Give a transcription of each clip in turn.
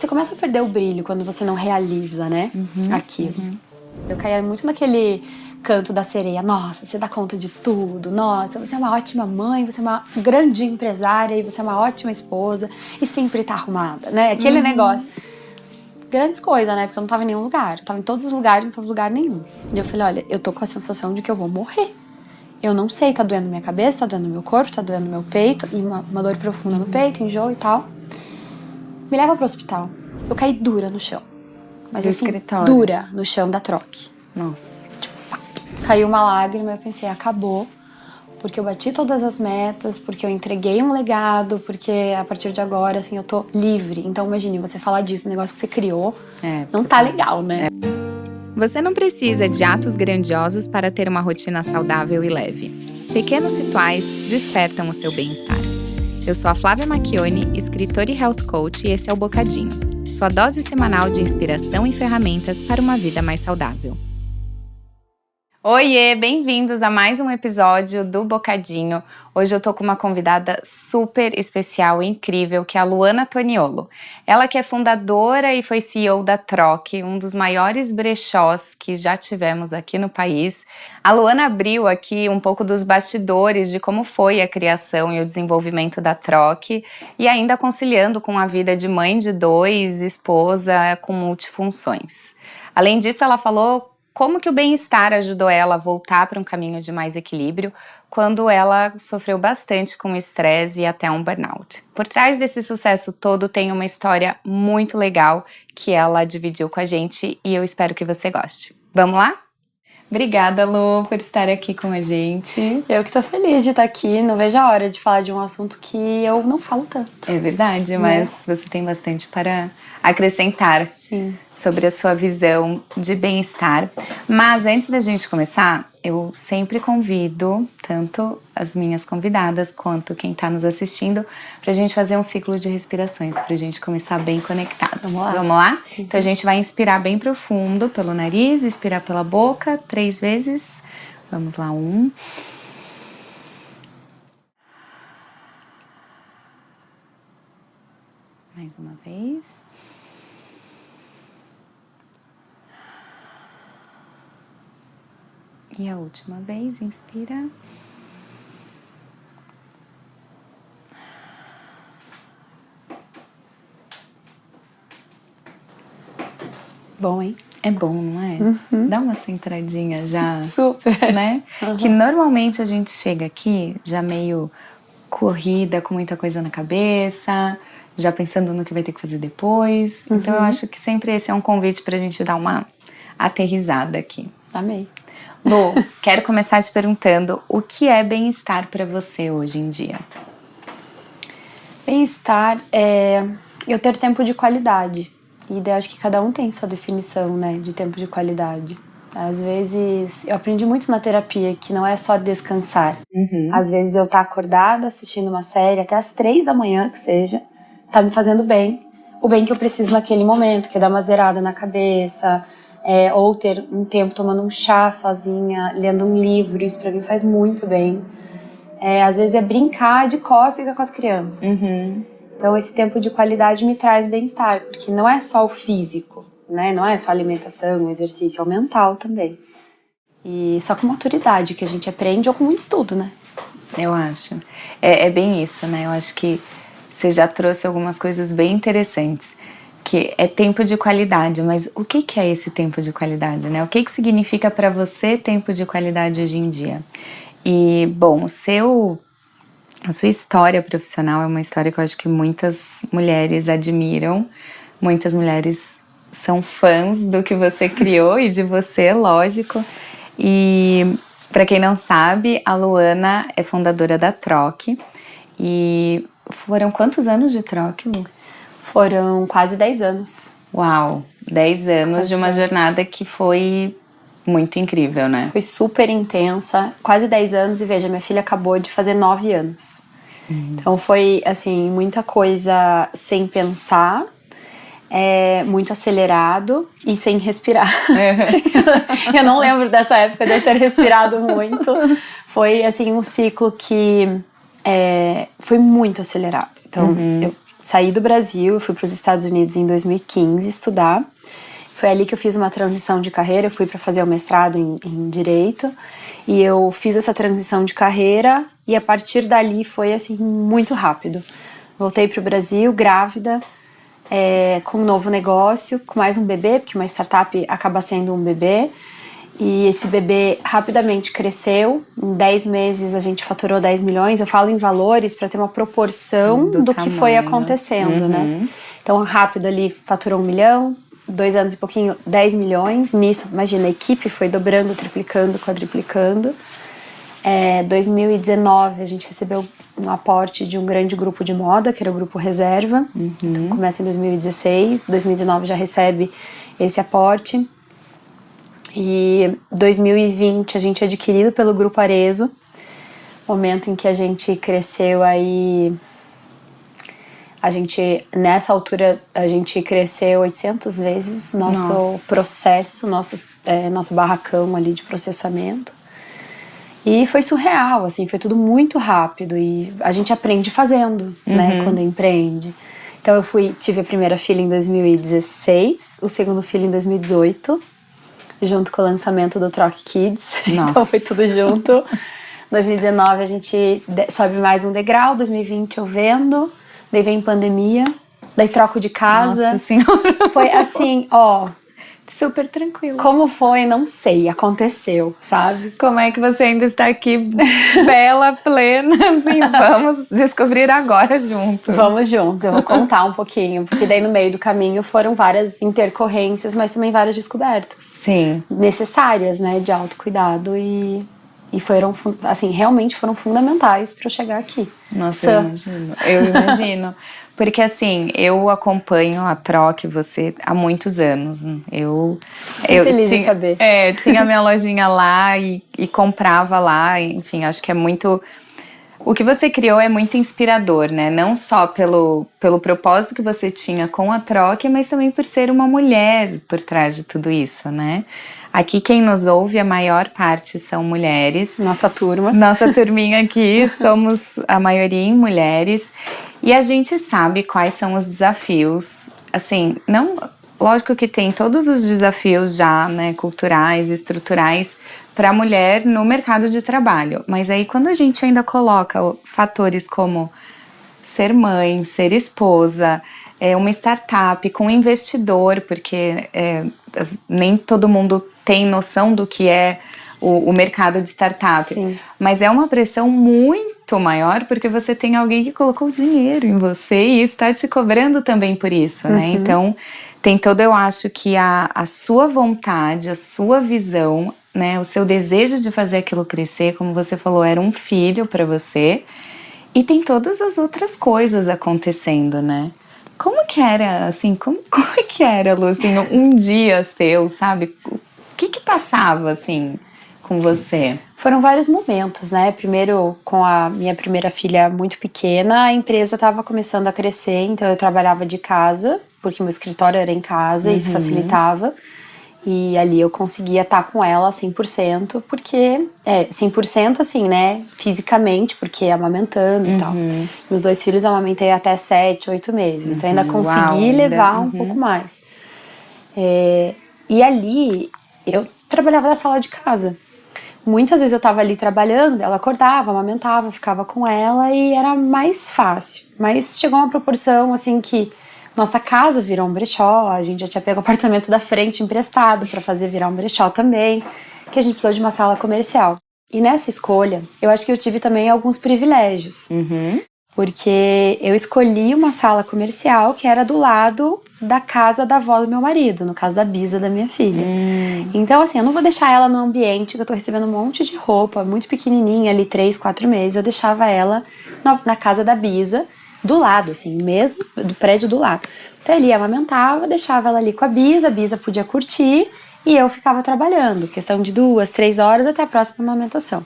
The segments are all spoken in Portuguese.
você começa a perder o brilho quando você não realiza, né, aquilo. Eu caía muito naquele canto da sereia. Nossa, você dá conta de tudo. Nossa, você é uma ótima mãe, você é uma grande empresária e você é uma ótima esposa e sempre tá arrumada, né? Aquele negócio. Grandes coisas, né? Porque eu não tava em nenhum lugar. Eu tava em todos os lugares, não tava em lugar nenhum. E eu falei, olha, eu tô com a sensação de que eu vou morrer. Eu não sei, tá doendo minha cabeça, tá doendo meu corpo, tá doendo meu peito, e uma dor profunda no peito, enjoo e tal. Me leva pro hospital. Eu caí dura no chão. Mas assim, dura no chão da troque. Nossa. Tipo, pá. Caiu uma lágrima, eu pensei, acabou. Porque eu bati todas as metas, porque eu entreguei um legado, porque a partir de agora, assim, eu tô livre. Então, imagine, você falar disso, um negócio que você criou, não tá legal, né? Você não precisa de atos grandiosos para ter uma rotina saudável e leve. Pequenos rituais despertam o seu bem-estar. Eu sou a Flávia Macchione, escritora e health coach, e esse é o Bocadinho, sua dose semanal de inspiração e ferramentas para uma vida mais saudável. Oiê, bem-vindos a mais um episódio do Bocadinho. Hoje eu tô com uma convidada super especial e incrível, que é a Luana Toniolo. Ela que é fundadora e foi CEO da Troque, um dos maiores brechós que já tivemos aqui no país. A Luana abriu aqui um pouco dos bastidores de como foi a criação e o desenvolvimento da Troque, e ainda conciliando com a vida de mãe de 2, esposa com multifunções. Além disso, ela falou como que o bem-estar ajudou ela a voltar para um caminho de mais equilíbrio quando ela sofreu bastante com estresse e até um burnout. Por trás desse sucesso todo tem uma história muito legal que ela dividiu com a gente e eu espero que você goste. Vamos lá? Obrigada, Lu, por estar aqui com a gente. Eu que tô feliz de estar aqui, não vejo a hora de falar de um assunto que eu não falo tanto. É verdade, mas você tem bastante para acrescentar sobre a sua visão de bem-estar. Mas antes da gente começar, eu sempre convido tanto as minhas convidadas quanto quem está nos assistindo para a gente fazer um ciclo de respirações, para a gente começar bem conectados. Vamos lá? Então a gente vai inspirar bem profundo pelo nariz, expirar pela boca 3 vezes. Vamos lá, 1. Mais uma vez. E a última vez, inspira. Bom, hein? É bom, não é? Dá uma centradinha já. Super. Né? Que normalmente a gente chega aqui já meio corrida, com muita coisa na cabeça, já pensando no que vai ter que fazer depois. Então eu acho que sempre esse é um convite pra gente dar uma aterrissada aqui. Amei. Lu, quero começar te perguntando o que é bem-estar pra você hoje em dia? Bem-estar é eu ter tempo de qualidade. E daí acho que cada um tem sua definição, né, de tempo de qualidade. Às vezes, eu aprendi muito na terapia que não é só descansar. Às vezes eu tá acordada assistindo uma série até as 3 da manhã, que seja, tá me fazendo bem. O bem que eu preciso naquele momento, que é dar uma zerada na cabeça, ou ter um tempo tomando um chá sozinha, lendo um livro, isso pra mim faz muito bem. Às vezes é brincar de cócega com as crianças. Então esse tempo de qualidade me traz bem-estar, porque não é só o físico, né? Não é só alimentação, exercício, é o mental também. E só com maturidade que a gente aprende ou com muito estudo, né? Eu acho. É bem isso, né? Eu acho que você já trouxe algumas coisas bem interessantes. Que é tempo de qualidade, mas o que é esse tempo de qualidade, né? O que significa para você tempo de qualidade hoje em dia? E, bom, a sua história profissional é uma história que eu acho que muitas mulheres admiram, muitas mulheres são fãs do que você criou e de você, lógico. E, para quem não sabe, a Luana é fundadora da Troque. E foram quantos anos de Troque, Lu? Foram quase 10 anos. Uau, 10 anos Quase de uma 10. jornada que foi muito incrível, né? Foi super intensa, quase 10 anos e veja, minha filha acabou de fazer 9 anos. Então foi, assim, muita coisa sem pensar, muito acelerado e sem respirar. Eu não lembro dessa época de eu ter respirado muito. Foi, assim, um ciclo que foi muito acelerado. Então, eu saí do Brasil, eu fui para os Estados Unidos em 2015 estudar. Foi ali que eu fiz uma transição de carreira, eu fui para fazer o mestrado em Direito, e eu fiz essa transição de carreira, e a partir dali foi, assim, muito rápido. Voltei para o Brasil, grávida, com um novo negócio, com mais um bebê, porque uma startup acaba sendo um bebê, e esse bebê rapidamente cresceu. Em 10 meses a gente faturou 10 milhões, eu falo em valores para ter uma proporção do que foi acontecendo, né? Então, rápido ali, faturou 1 milhão, 2 anos e pouquinho, 10 milhões. Nisso, imagina, a equipe foi dobrando, triplicando, quadriplicando. 2019, a gente recebeu um aporte de um grande grupo de moda, que era o Grupo Reserva. Então, começa em 2016. 2019 já recebe esse aporte. E 2020, a gente é adquirido pelo Grupo Arezzo. Momento em que a gente cresceu aí... nessa altura, a gente cresceu 800 vezes nosso processo, nosso barracão ali de processamento. E foi surreal, assim, foi tudo muito rápido. E a gente aprende fazendo, né, quando empreende. Então eu tive a primeira filha em 2016, o segundo filho em 2018, junto com o lançamento do Troc Kids. Então foi tudo junto. 2019 a gente sobe mais um degrau, 2020 eu vendo... Daí vem pandemia, daí troco de casa. Nossa Senhora. Foi assim, ó... Super tranquilo. Como foi, não sei, aconteceu, sabe? Como é que você ainda está aqui, bela, plena, assim, vamos descobrir agora juntos. Vamos juntos, eu vou contar um pouquinho, porque daí no meio do caminho foram várias intercorrências, mas também várias descobertas. Sim. Necessárias, né, de autocuidado e foram, assim, realmente foram fundamentais para eu chegar aqui. Nossa, eu imagino. Porque assim, eu acompanho a Troc, você, há muitos anos. Eu feliz de saber. Tinha minha lojinha lá e comprava lá, enfim, acho que é muito... O que você criou é muito inspirador, né? Não só pelo propósito que você tinha com a Troc, mas também por ser uma mulher por trás de tudo isso, né? Aqui quem nos ouve, a maior parte são mulheres. Nossa turma. Nossa turminha aqui, somos a maioria em mulheres. E a gente sabe quais são os desafios. Assim, não, lógico que tem todos os desafios já, né, culturais, estruturais, para a mulher no mercado de trabalho. Mas aí quando a gente ainda coloca fatores como ser mãe, ser esposa... uma startup com investidor, porque nem todo mundo tem noção do que é o mercado de startup. Sim. Mas é uma pressão muito maior, porque você tem alguém que colocou dinheiro em você e está te cobrando também por isso, né? Então, tem todo, eu acho que a sua vontade, a sua visão, né? O seu desejo de fazer aquilo crescer, como você falou, era um filho para você. E tem todas as outras coisas acontecendo, né? Como que era, assim, como é que era, Lu, assim, um dia seu, sabe? O que passava, assim, com você? Foram vários momentos, né? Primeiro, com a minha primeira filha muito pequena, a empresa estava começando a crescer, então eu trabalhava de casa, porque meu escritório era em casa, e isso facilitava. E ali eu conseguia estar com ela 100%, porque... 100% assim, né? Fisicamente, porque amamentando e tal. Meus 2 filhos eu amamentei até 7, 8 meses. Então ainda consegui levar um pouco mais. E ali, eu trabalhava na sala de casa. Muitas vezes eu tava ali trabalhando, ela acordava, amamentava, ficava com ela e era mais fácil. Mas chegou uma proporção, assim, que... Nossa casa virou um brechó, a gente já tinha pego o apartamento da frente emprestado para fazer virar um brechó também, que a gente precisou de uma sala comercial. E nessa escolha, eu acho que eu tive também alguns privilégios. Porque eu escolhi uma sala comercial que era do lado da casa da avó do meu marido, no caso da bisa da minha filha. Então, assim, eu não vou deixar ela no ambiente que eu tô recebendo um monte de roupa, muito pequenininha, ali 3, 4 meses. Eu deixava ela na casa da bisa, do lado, assim, mesmo do prédio do lado. Então ele amamentava, deixava ela ali com a bisa podia curtir e eu ficava trabalhando, questão de 2, 3 horas até a próxima amamentação.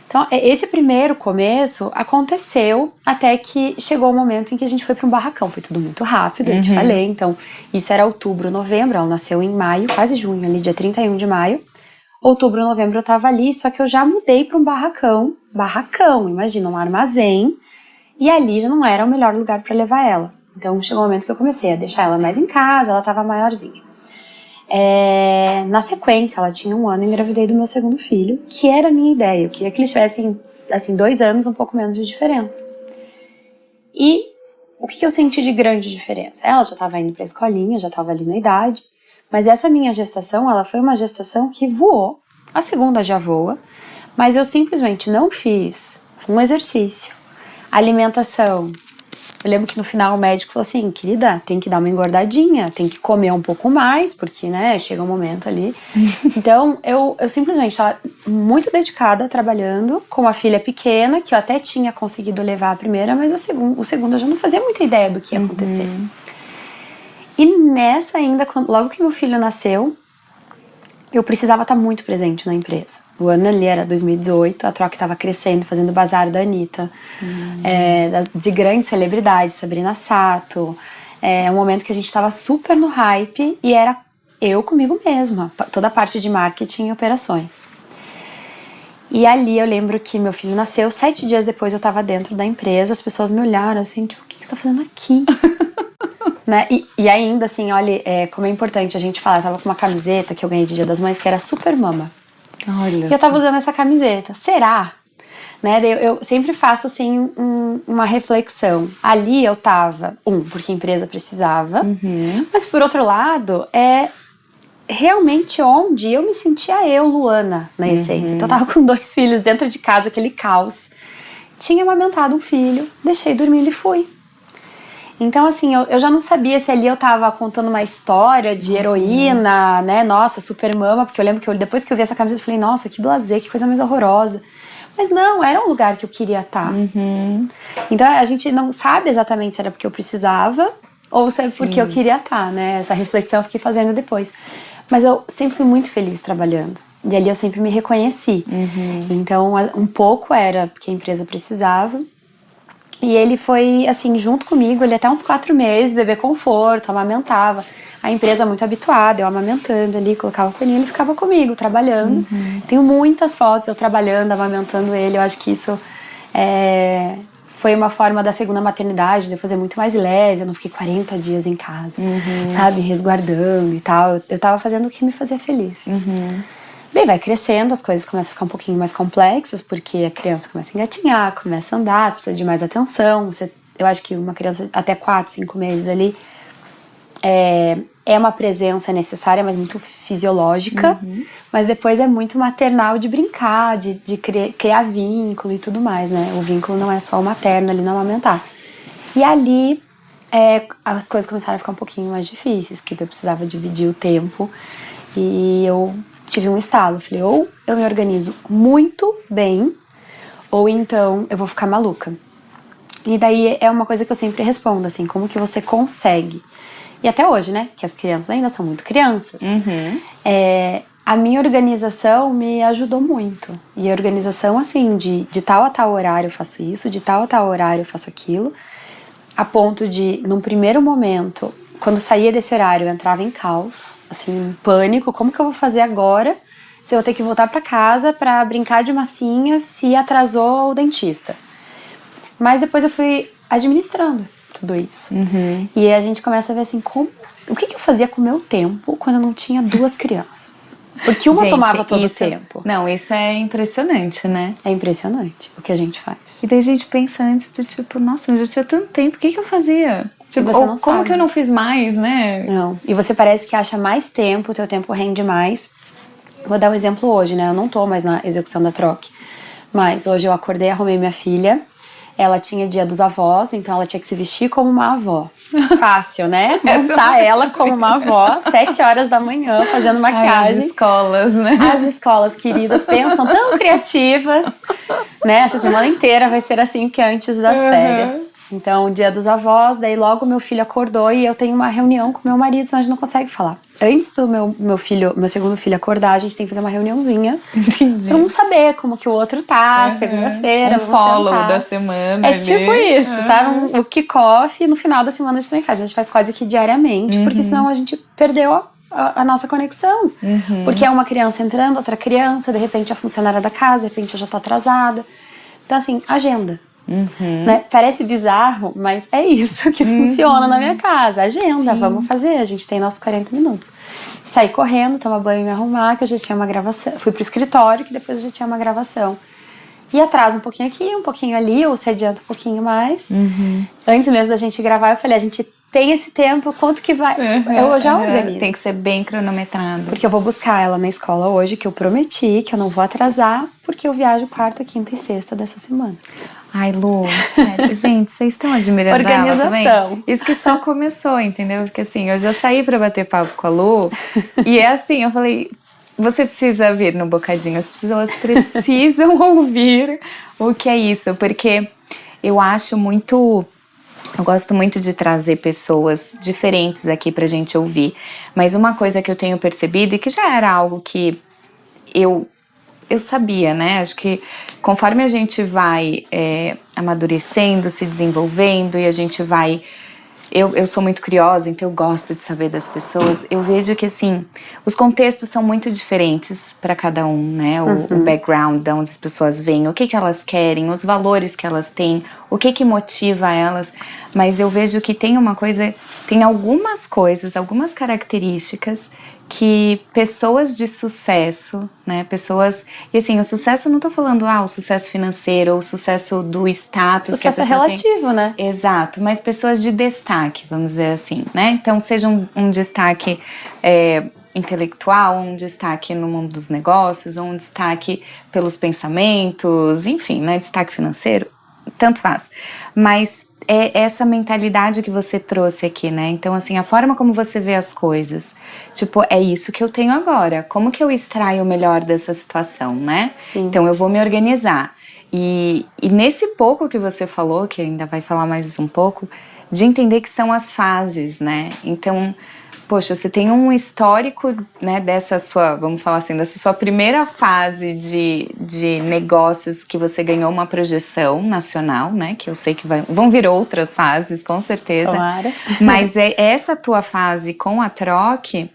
Então esse primeiro começo aconteceu até que chegou o momento em que a gente foi para um barracão, foi tudo muito rápido, eu te falei, então isso era outubro, novembro, ela nasceu em maio, quase junho, ali dia 31 de maio. Outubro, novembro eu tava ali, só que eu já mudei para um barracão, imagina, um armazém. E ali já não era o melhor lugar para levar ela. Então chegou um momento que eu comecei a deixar ela mais em casa, ela estava maiorzinha. Na sequência, ela tinha 1 ano, eu engravidei do meu segundo filho, que era a minha ideia. Eu queria que eles tivessem, assim, 2 anos, um pouco menos de diferença. E o que eu senti de grande diferença? Ela já estava indo para a escolinha, já estava ali na idade, mas essa minha gestação, ela foi uma gestação que voou. A segunda já voa, mas eu simplesmente não fiz um exercício, alimentação. Eu lembro que no final o médico falou assim, querida, tem que dar uma engordadinha, tem que comer um pouco mais, porque, né, chega um momento ali. Então, eu simplesmente estava muito dedicada, trabalhando com uma filha pequena, que eu até tinha conseguido levar a primeira, mas o segundo eu já não fazia muita ideia do que ia acontecer. E nessa ainda, logo que meu filho nasceu, eu precisava estar muito presente na empresa. O ano ali era 2018, a Troc estava crescendo, fazendo bazar da Anitta, de grandes celebridades, Sabrina Sato. Um momento que a gente estava super no hype e era eu comigo mesma, toda a parte de marketing e operações. E ali eu lembro que meu filho nasceu, 7 dias depois eu estava dentro da empresa, as pessoas me olharam assim, tipo, o que você está fazendo aqui? Né? E ainda, assim, olha, como é importante a gente falar, eu tava com uma camiseta que eu ganhei de Dia das Mães, que era Super Mama. Olha. E eu tava usando essa camiseta. Será? Né? Eu sempre faço, assim, uma reflexão. Ali eu tava, porque a empresa precisava, mas por outro lado, realmente onde eu me sentia Luana, na essência. Então eu tava com 2 filhos dentro de casa, aquele caos. Tinha amamentado um filho, deixei dormindo e fui. Então, assim, eu já não sabia se ali eu tava contando uma história de heroína, né? Nossa, super mama, porque eu lembro que depois que eu vi essa camiseta, eu falei, nossa, que blasé, que coisa mais horrorosa. Mas não, era um lugar que eu queria estar. Então, a gente não sabe exatamente se era porque eu precisava ou se é porque eu queria estar, né? Essa reflexão eu fiquei fazendo depois. Mas eu sempre fui muito feliz trabalhando. E ali eu sempre me reconheci. Então, um pouco era porque a empresa precisava. E ele foi, assim, junto comigo, ele até uns 4 meses, bebê conforto, amamentava. A empresa muito habituada, eu amamentando ali, colocava o paninho, ele ficava comigo, trabalhando. Tenho muitas fotos eu trabalhando, amamentando ele, eu acho que isso foi uma forma da segunda maternidade, de eu fazer muito mais leve, eu não fiquei 40 dias em casa, sabe, resguardando e tal. Eu tava fazendo o que me fazia feliz. Daí vai crescendo, as coisas começam a ficar um pouquinho mais complexas, porque a criança começa a engatinhar, começa a andar, precisa de mais atenção. Eu acho que uma criança até 4, 5 meses ali é uma presença necessária, mas muito fisiológica. Mas depois é muito maternal de brincar, de criar vínculo e tudo mais, né? O vínculo não é só o materno ali no amamentar. E ali as coisas começaram a ficar um pouquinho mais difíceis, porque eu precisava dividir o tempo. E eu tive um estalo, falei, ou eu me organizo muito bem, ou então eu vou ficar maluca. E daí é uma coisa que eu sempre respondo, assim, como que você consegue? E até hoje, né, que as crianças ainda são muito crianças, a minha organização me ajudou muito. E a organização, assim, de tal a tal horário eu faço isso, de tal a tal horário eu faço aquilo, a ponto de, num primeiro momento, quando saía desse horário, eu entrava em caos, assim, em pânico. Como que eu vou fazer agora se eu vou ter que voltar pra casa pra brincar de massinha se atrasou o dentista? Mas depois eu fui administrando tudo isso. E a gente começa a ver assim, o que eu fazia com o meu tempo quando eu não tinha 2 crianças? Porque uma tomava todo o tempo. Não, isso é impressionante, né? É impressionante o que a gente faz. E daí a gente pensa antes do tipo, nossa, eu já tinha tanto tempo, o que eu fazia? Tipo, você não sabe. Como que eu não fiz mais, né? Não. E você parece que acha mais tempo, o teu tempo rende mais. Vou dar um exemplo hoje, né? Eu não tô mais na execução da Troc. Mas hoje eu acordei, arrumei minha filha. Ela tinha dia dos avós, então ela tinha que se vestir como uma avó. Fácil, né? Montar ela como uma avó, 7 horas da manhã, fazendo maquiagem. As escolas, né? As escolas queridas pensam tão criativas, né? Essa semana inteira vai ser assim, que é antes das férias. Então, dia dos avós, daí logo meu filho acordou e eu tenho uma reunião com meu marido, senão a gente não consegue falar. Antes do meu segundo filho acordar, a gente tem que fazer uma reuniãozinha. Entendi. Pra um saber como que o outro tá, segunda-feira. Follow da semana. É tipo isso, sabe? O kick-off, no final da semana a gente também faz. A gente faz quase que diariamente, porque senão a gente perdeu a nossa conexão. Porque é uma criança entrando, outra criança, de repente a funcionária da casa, de repente eu já tô atrasada. Então, assim, agenda. Né? Parece bizarro, mas é isso que funciona na minha casa. Agenda, vamos fazer, a gente tem nossos 40 minutos. Saí correndo, tomar banho e me arrumar, que eu já tinha uma gravação. Fui pro escritório, que depois eu já tinha uma gravação. E atrasa um pouquinho aqui, um pouquinho ali, ou se adianta um pouquinho mais. Antes mesmo da gente gravar, eu falei, a gente tem esse tempo, quanto que vai? Eu já organizo. Tem que ser bem cronometrado. Porque eu vou buscar ela na escola hoje, que eu prometi, que eu não vou atrasar, porque eu viajo quarta, quinta e sexta dessa semana. Ai, Lu, sério. Gente, vocês estão admirando Organização. ela também? Isso que só começou, entendeu? Porque assim, eu já saí pra bater papo com a Lu, e é assim, eu falei, você precisa vir no Bocadinho, as pessoas precisam ouvir o que é isso, porque eu acho muito... Eu gosto muito de trazer pessoas diferentes aqui pra gente ouvir, mas uma coisa que eu tenho percebido, e que já era algo que eu sabia, né? Acho que conforme a gente vai amadurecendo, se desenvolvendo, e a gente vai... Eu sou muito curiosa, então eu gosto de saber das pessoas. Eu vejo que, assim, os contextos são muito diferentes para cada um, né? O background de onde as pessoas vêm, o que elas querem, os valores que elas têm, o que motiva elas. Mas eu vejo que tem uma coisa, tem algumas coisas, algumas características que pessoas de sucesso, né, pessoas... E assim, o sucesso, não tô falando, o sucesso financeiro, ou o sucesso do status... Sucesso é relativo, né? Exato, mas pessoas de destaque, vamos dizer assim, né? Então, seja um destaque intelectual, um destaque no mundo dos negócios, ou um destaque pelos pensamentos, enfim, né, destaque financeiro, tanto faz. Mas é essa mentalidade que você trouxe aqui, né? Então, assim, a forma como você vê as coisas. Tipo, é isso que eu tenho agora. Como que eu extraio o melhor dessa situação, né? Sim. Então, eu vou me organizar. E nesse pouco que você falou, que ainda vai falar mais um pouco, de entender que são as fases, né? Então, poxa, você tem um histórico, né, dessa sua, vamos falar assim, dessa sua primeira fase de negócios que você ganhou uma projeção nacional, né, que eu sei que vão vir outras fases, com certeza. Tomara. Mas essa tua fase com a Troque,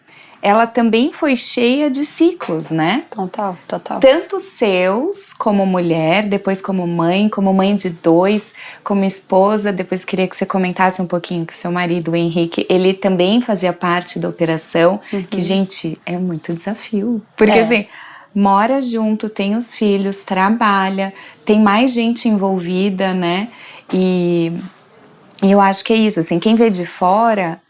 ela também foi cheia de ciclos, né? Total. Tanto seus, como mulher, depois como mãe de 2, como esposa. Depois queria que você comentasse um pouquinho que o seu marido, o Henrique, ele também fazia parte da operação, que, gente, é muito desafio. Porque, assim, mora junto, tem os filhos, trabalha, tem mais gente envolvida, né? E eu acho que é isso, assim, quem vê de fora...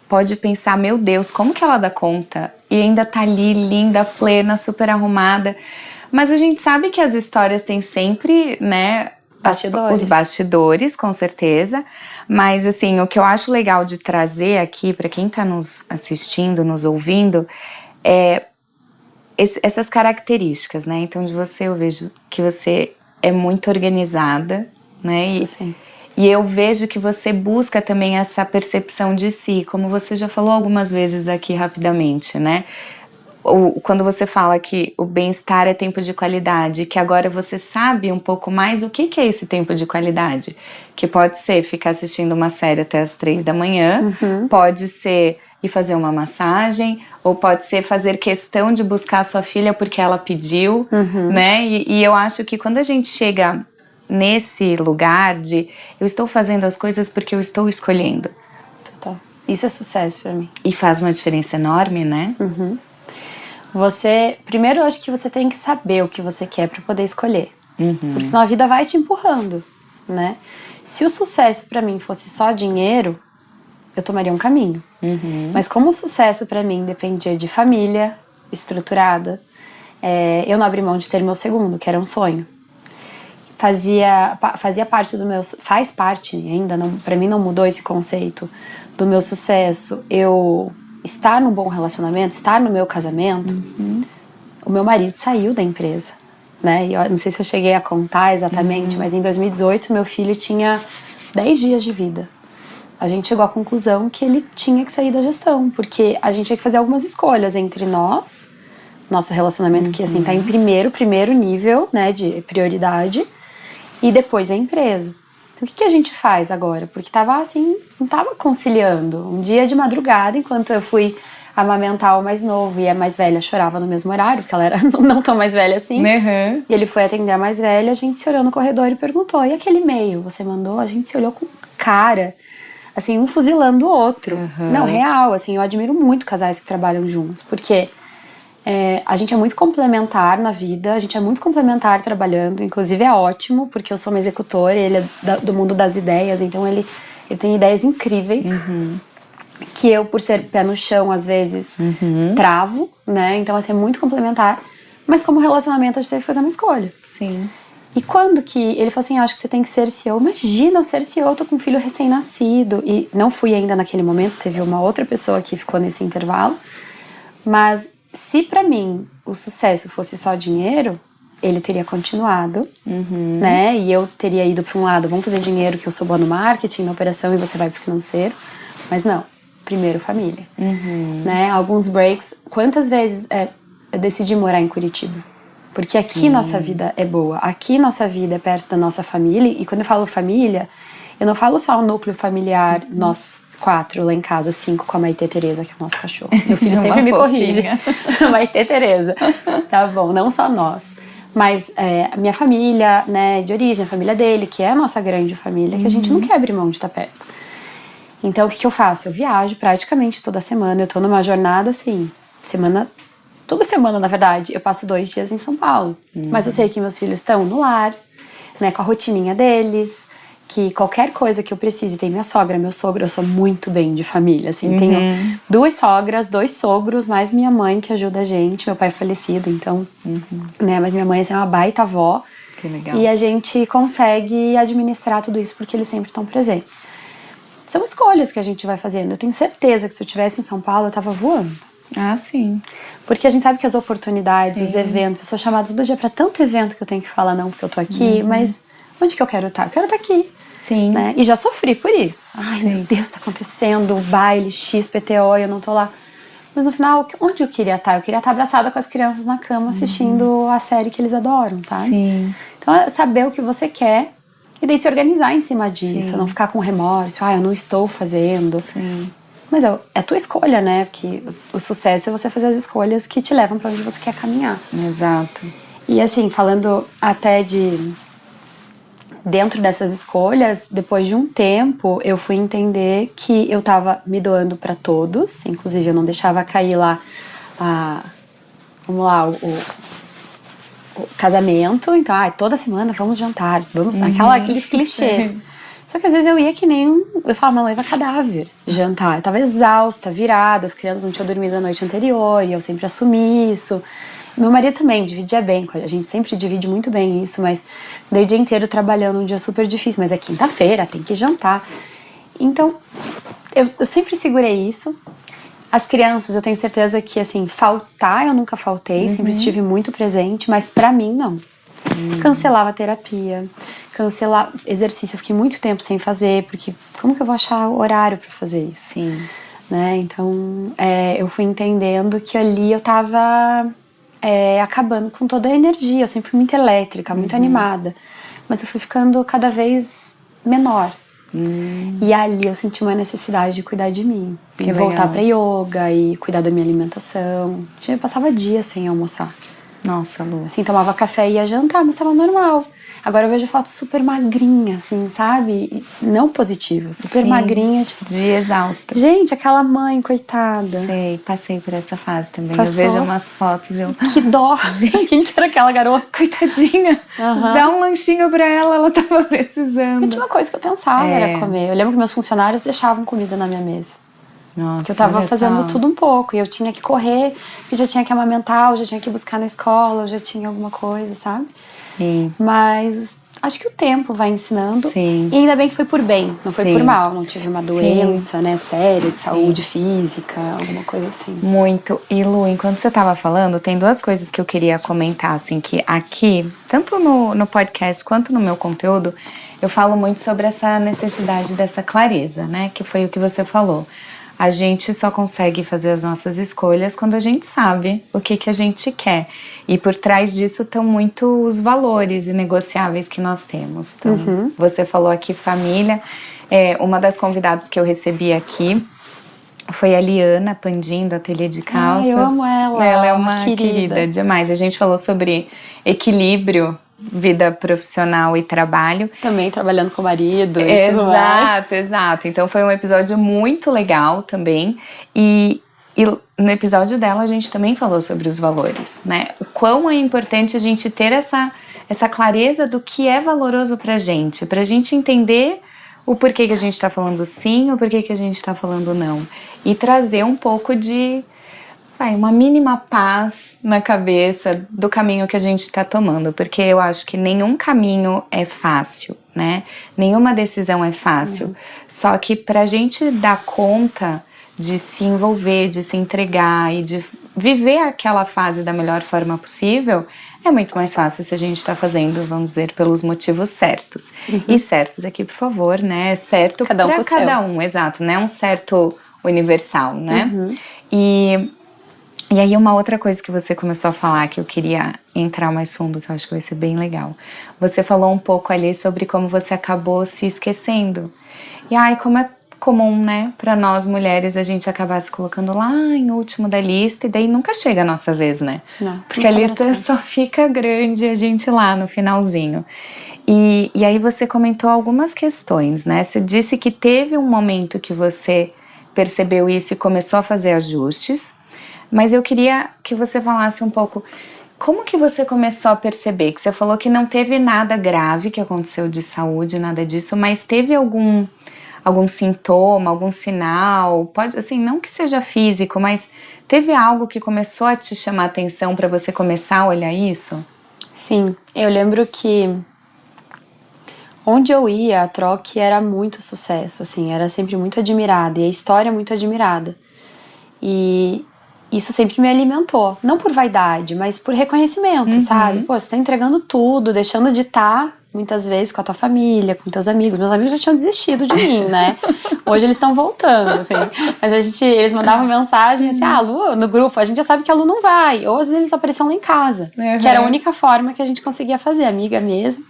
pode pensar, meu Deus, como que ela dá conta? E ainda tá ali, linda, plena, super arrumada. Mas a gente sabe que as histórias têm sempre, né, bastidores. Os bastidores, com certeza. Mas, assim, o que eu acho legal de trazer aqui, pra quem tá nos assistindo, nos ouvindo, é essas características, né? Então, de você, eu vejo que você é muito organizada, né? Isso sim. E eu vejo que você busca também essa percepção de si, como você já falou algumas vezes aqui rapidamente, né? Quando você fala que o bem-estar é tempo de qualidade, que agora você sabe um pouco mais o que é esse tempo de qualidade. Que pode ser ficar assistindo uma série até as 3 da manhã, pode ser ir fazer uma massagem, ou pode ser fazer questão de buscar a sua filha porque ela pediu, né? E eu acho que quando a gente chega... nesse lugar de eu estou fazendo as coisas porque eu estou escolhendo. Total. Isso é sucesso pra mim. E faz uma diferença enorme, né? Primeiro eu acho que você tem que saber o que você quer pra poder escolher. Porque senão a vida vai te empurrando, né? Se o sucesso pra mim fosse só dinheiro, eu tomaria um caminho. Mas como o sucesso pra mim dependia de família estruturada, eu não abri mão de ter meu segundo, que era um sonho. Fazia parte do meu... Faz parte ainda, pra mim não mudou esse conceito do meu sucesso. Eu estar num bom relacionamento, estar no meu casamento. O meu marido saiu da empresa, né? E eu não sei se eu cheguei a contar exatamente, mas em 2018 meu filho tinha 10 dias de vida. A gente chegou à conclusão que ele tinha que sair da gestão, porque a gente tinha que fazer algumas escolhas entre nós, nosso relacionamento que assim tá em primeiro nível, né, de prioridade, e depois a empresa. Então o que a gente faz agora? Porque tava assim, não tava conciliando. Um dia de madrugada, enquanto eu fui amamentar o mais novo. E a mais velha chorava no mesmo horário, porque ela era não tão mais velha assim. Uhum. E ele foi atender a mais velha, a gente se olhou no corredor e perguntou: e aquele e-mail você mandou? A gente se olhou com cara, assim, um fuzilando o outro. Não, real, assim, eu admiro muito casais que trabalham juntos, porque a gente é muito complementar na vida, a gente é muito complementar trabalhando, inclusive é ótimo, porque eu sou uma executora, ele é do mundo das ideias, então ele tem ideias incríveis, que eu, por ser pé no chão, às vezes, travo, né? Então, assim, é muito complementar. Mas como relacionamento, a gente teve que fazer uma escolha. Sim. E quando que ele falou assim, acho que você tem que ser CEO. Imagina, eu ser CEO, eu tô com um filho recém-nascido. E não fui ainda naquele momento, teve uma outra pessoa que ficou nesse intervalo. Mas se pra mim o sucesso fosse só dinheiro, ele teria continuado, né? E eu teria ido pra um lado, vamos fazer dinheiro, que eu sou boa no marketing, na operação, e você vai pro financeiro. Mas não, primeiro família. Né? Alguns breaks, quantas vezes eu decidi morar em Curitiba? Porque aqui nossa vida é boa, aqui nossa vida é perto da nossa família. E quando eu falo família, eu não falo só o núcleo familiar, nós 4 lá em casa, 5 com a Maitê Tereza, que é o nosso cachorro. Meu filho sempre me corrige. Maitê Tereza. Tá bom, não só nós. Mas a minha família, né, de origem, a família dele, que é a nossa grande família, que a gente não quer abrir mão de estar perto. Então, o que eu faço? Eu viajo praticamente toda semana. Eu tô numa jornada, assim, toda semana, na verdade, eu passo 2 dias em São Paulo. Mas eu sei que meus filhos estão no lar, né, com a rotininha deles, que qualquer coisa que eu precise, tem minha sogra, meu sogro, eu sou muito bem de família, assim, tenho 2 sogras, 2 sogros, mais minha mãe que ajuda a gente, meu pai é falecido, então, né, mas minha mãe assim, é uma baita avó. Que legal. E a gente consegue administrar tudo isso porque eles sempre estão presentes. São escolhas que a gente vai fazendo. Eu tenho certeza que se eu estivesse em São Paulo, eu tava voando. Ah, sim. Porque a gente sabe que as oportunidades, os eventos, eu sou chamada todo dia pra tanto evento que eu tenho que falar não porque eu tô aqui, mas onde que eu quero estar? Eu quero estar aqui. Sim. Né? E já sofri por isso. Ai, meu Deus, tá acontecendo o baile X, PTO, e eu não tô lá. Mas no final, onde eu queria estar? Eu queria estar abraçada com as crianças na cama, assistindo a série que eles adoram, sabe? Sim. Então, é saber o que você quer e daí se organizar em cima disso. Não ficar com remorso. Eu não estou fazendo. Sim. Mas é a tua escolha, né? Porque o sucesso é você fazer as escolhas que te levam pra onde você quer caminhar. Exato. E assim, falando até de... Dentro dessas escolhas, depois de um tempo, eu fui entender que eu tava me doando pra todos. Inclusive, eu não deixava cair lá o casamento. Então, toda semana vamos jantar, vamos... Aqueles clichês. Só que às vezes eu ia que nem... Eu falava, uma noiva cadáver, jantar. Eu tava exausta, virada, as crianças não tinham dormido a noite anterior, e eu sempre assumi isso. Meu marido também dividia bem, a gente sempre divide muito bem isso, mas daí o dia inteiro trabalhando, um dia super difícil, mas é quinta-feira, tem que jantar. Então, eu sempre segurei isso. As crianças, eu tenho certeza que, assim, faltar eu nunca faltei, sempre estive muito presente, mas pra mim, não. Cancelava terapia, cancelar exercício, eu fiquei muito tempo sem fazer, porque como que eu vou achar o horário pra fazer isso? Sim. Né? Então, eu fui entendendo que ali eu tava acabando com toda a energia. Eu sempre fui muito elétrica, muito animada, mas eu fui ficando cada vez menor. E ali eu senti uma necessidade de cuidar de mim, e voltar pra yoga e cuidar da minha alimentação. Eu passava dias sem almoçar. Nossa, Lu. Assim, tomava café e ia jantar, mas tava normal. Agora eu vejo fotos super magrinha, assim, sabe? E não positivo, super magrinha. Tipo, de exausta. Gente, aquela mãe, coitada. Sei, passei por essa fase também. Passou? Eu vejo umas fotos e eu... Que dó! Quem será aquela garota? Coitadinha. Dá um lanchinho pra ela tava precisando. A última coisa que eu pensava era comer. Eu lembro que meus funcionários deixavam comida na minha mesa. Nossa, que eu tava fazendo tudo um pouco. E eu tinha que correr, eu já tinha que amamentar, eu já tinha que buscar na escola, eu já tinha alguma coisa, sabe? Sim. Mas acho que o tempo vai ensinando. Sim. E ainda bem que foi por bem, não foi por mal. Não tive uma doença, né, séria, de saúde física, alguma coisa assim. Muito. E Lu, enquanto você tava falando, tem 2 coisas que eu queria comentar, assim, que aqui, tanto no podcast quanto no meu conteúdo, eu falo muito sobre essa necessidade dessa clareza, né, que foi o que você falou. A gente só consegue fazer as nossas escolhas quando a gente sabe o que a gente quer. E por trás disso estão muito os valores inegociáveis que nós temos. Então, você falou aqui família. Uma das convidadas que eu recebi aqui, foi a Liana Pandin, do Ateliê de Calças. Eu amo ela. Ela é uma querida demais. A gente falou sobre equilíbrio, vida profissional e trabalho. Também trabalhando com o marido e tudo mais. Exato. Então foi um episódio muito legal também. E no episódio dela a gente também falou sobre os valores, né? O quão é importante a gente ter essa clareza do que é valoroso pra gente entender o porquê que a gente tá falando sim, o porquê que a gente tá falando não. E trazer um pouco de uma mínima paz na cabeça do caminho que a gente tá tomando. Porque eu acho que nenhum caminho é fácil, né? Nenhuma decisão é fácil. Só que pra gente dar conta de se envolver, de se entregar e de viver aquela fase da melhor forma possível, é muito mais fácil se a gente está fazendo, vamos dizer, pelos motivos certos. E certos aqui, por favor, né? Certo para cada um, exato, né? Um certo universal, né? E aí uma outra coisa que você começou a falar, que eu queria entrar mais fundo, que eu acho que vai ser bem legal. Você falou um pouco ali sobre como você acabou se esquecendo. E como é comum, né, para nós mulheres a gente acabar se colocando lá em último da lista e daí nunca chega a nossa vez, né? Não, porque a lista só fica grande e a gente lá no finalzinho. E aí você comentou algumas questões, né? Você disse que teve um momento que você percebeu isso e começou a fazer ajustes, mas eu queria que você falasse um pouco como que você começou a perceber, que você falou que não teve nada grave que aconteceu de saúde, nada disso, mas teve algum sintoma, algum sinal, pode, assim, não que seja físico, mas teve algo que começou a te chamar a atenção para você começar a olhar isso? Sim, eu lembro que onde eu ia, a Troque era muito sucesso, assim, era sempre muito admirada, e a história muito admirada. E isso sempre me alimentou, não por vaidade, mas por reconhecimento, sabe? Pô, você tá entregando tudo, deixando de estar muitas vezes com a tua família, com teus amigos. Meus amigos já tinham desistido de mim, né? Hoje eles estão voltando, assim. Mas eles mandavam mensagem assim, Lu, no grupo, a gente já sabe que a Lu não vai. Ou às vezes eles apareciam lá em casa, que era a única forma que a gente conseguia fazer, amiga mesmo.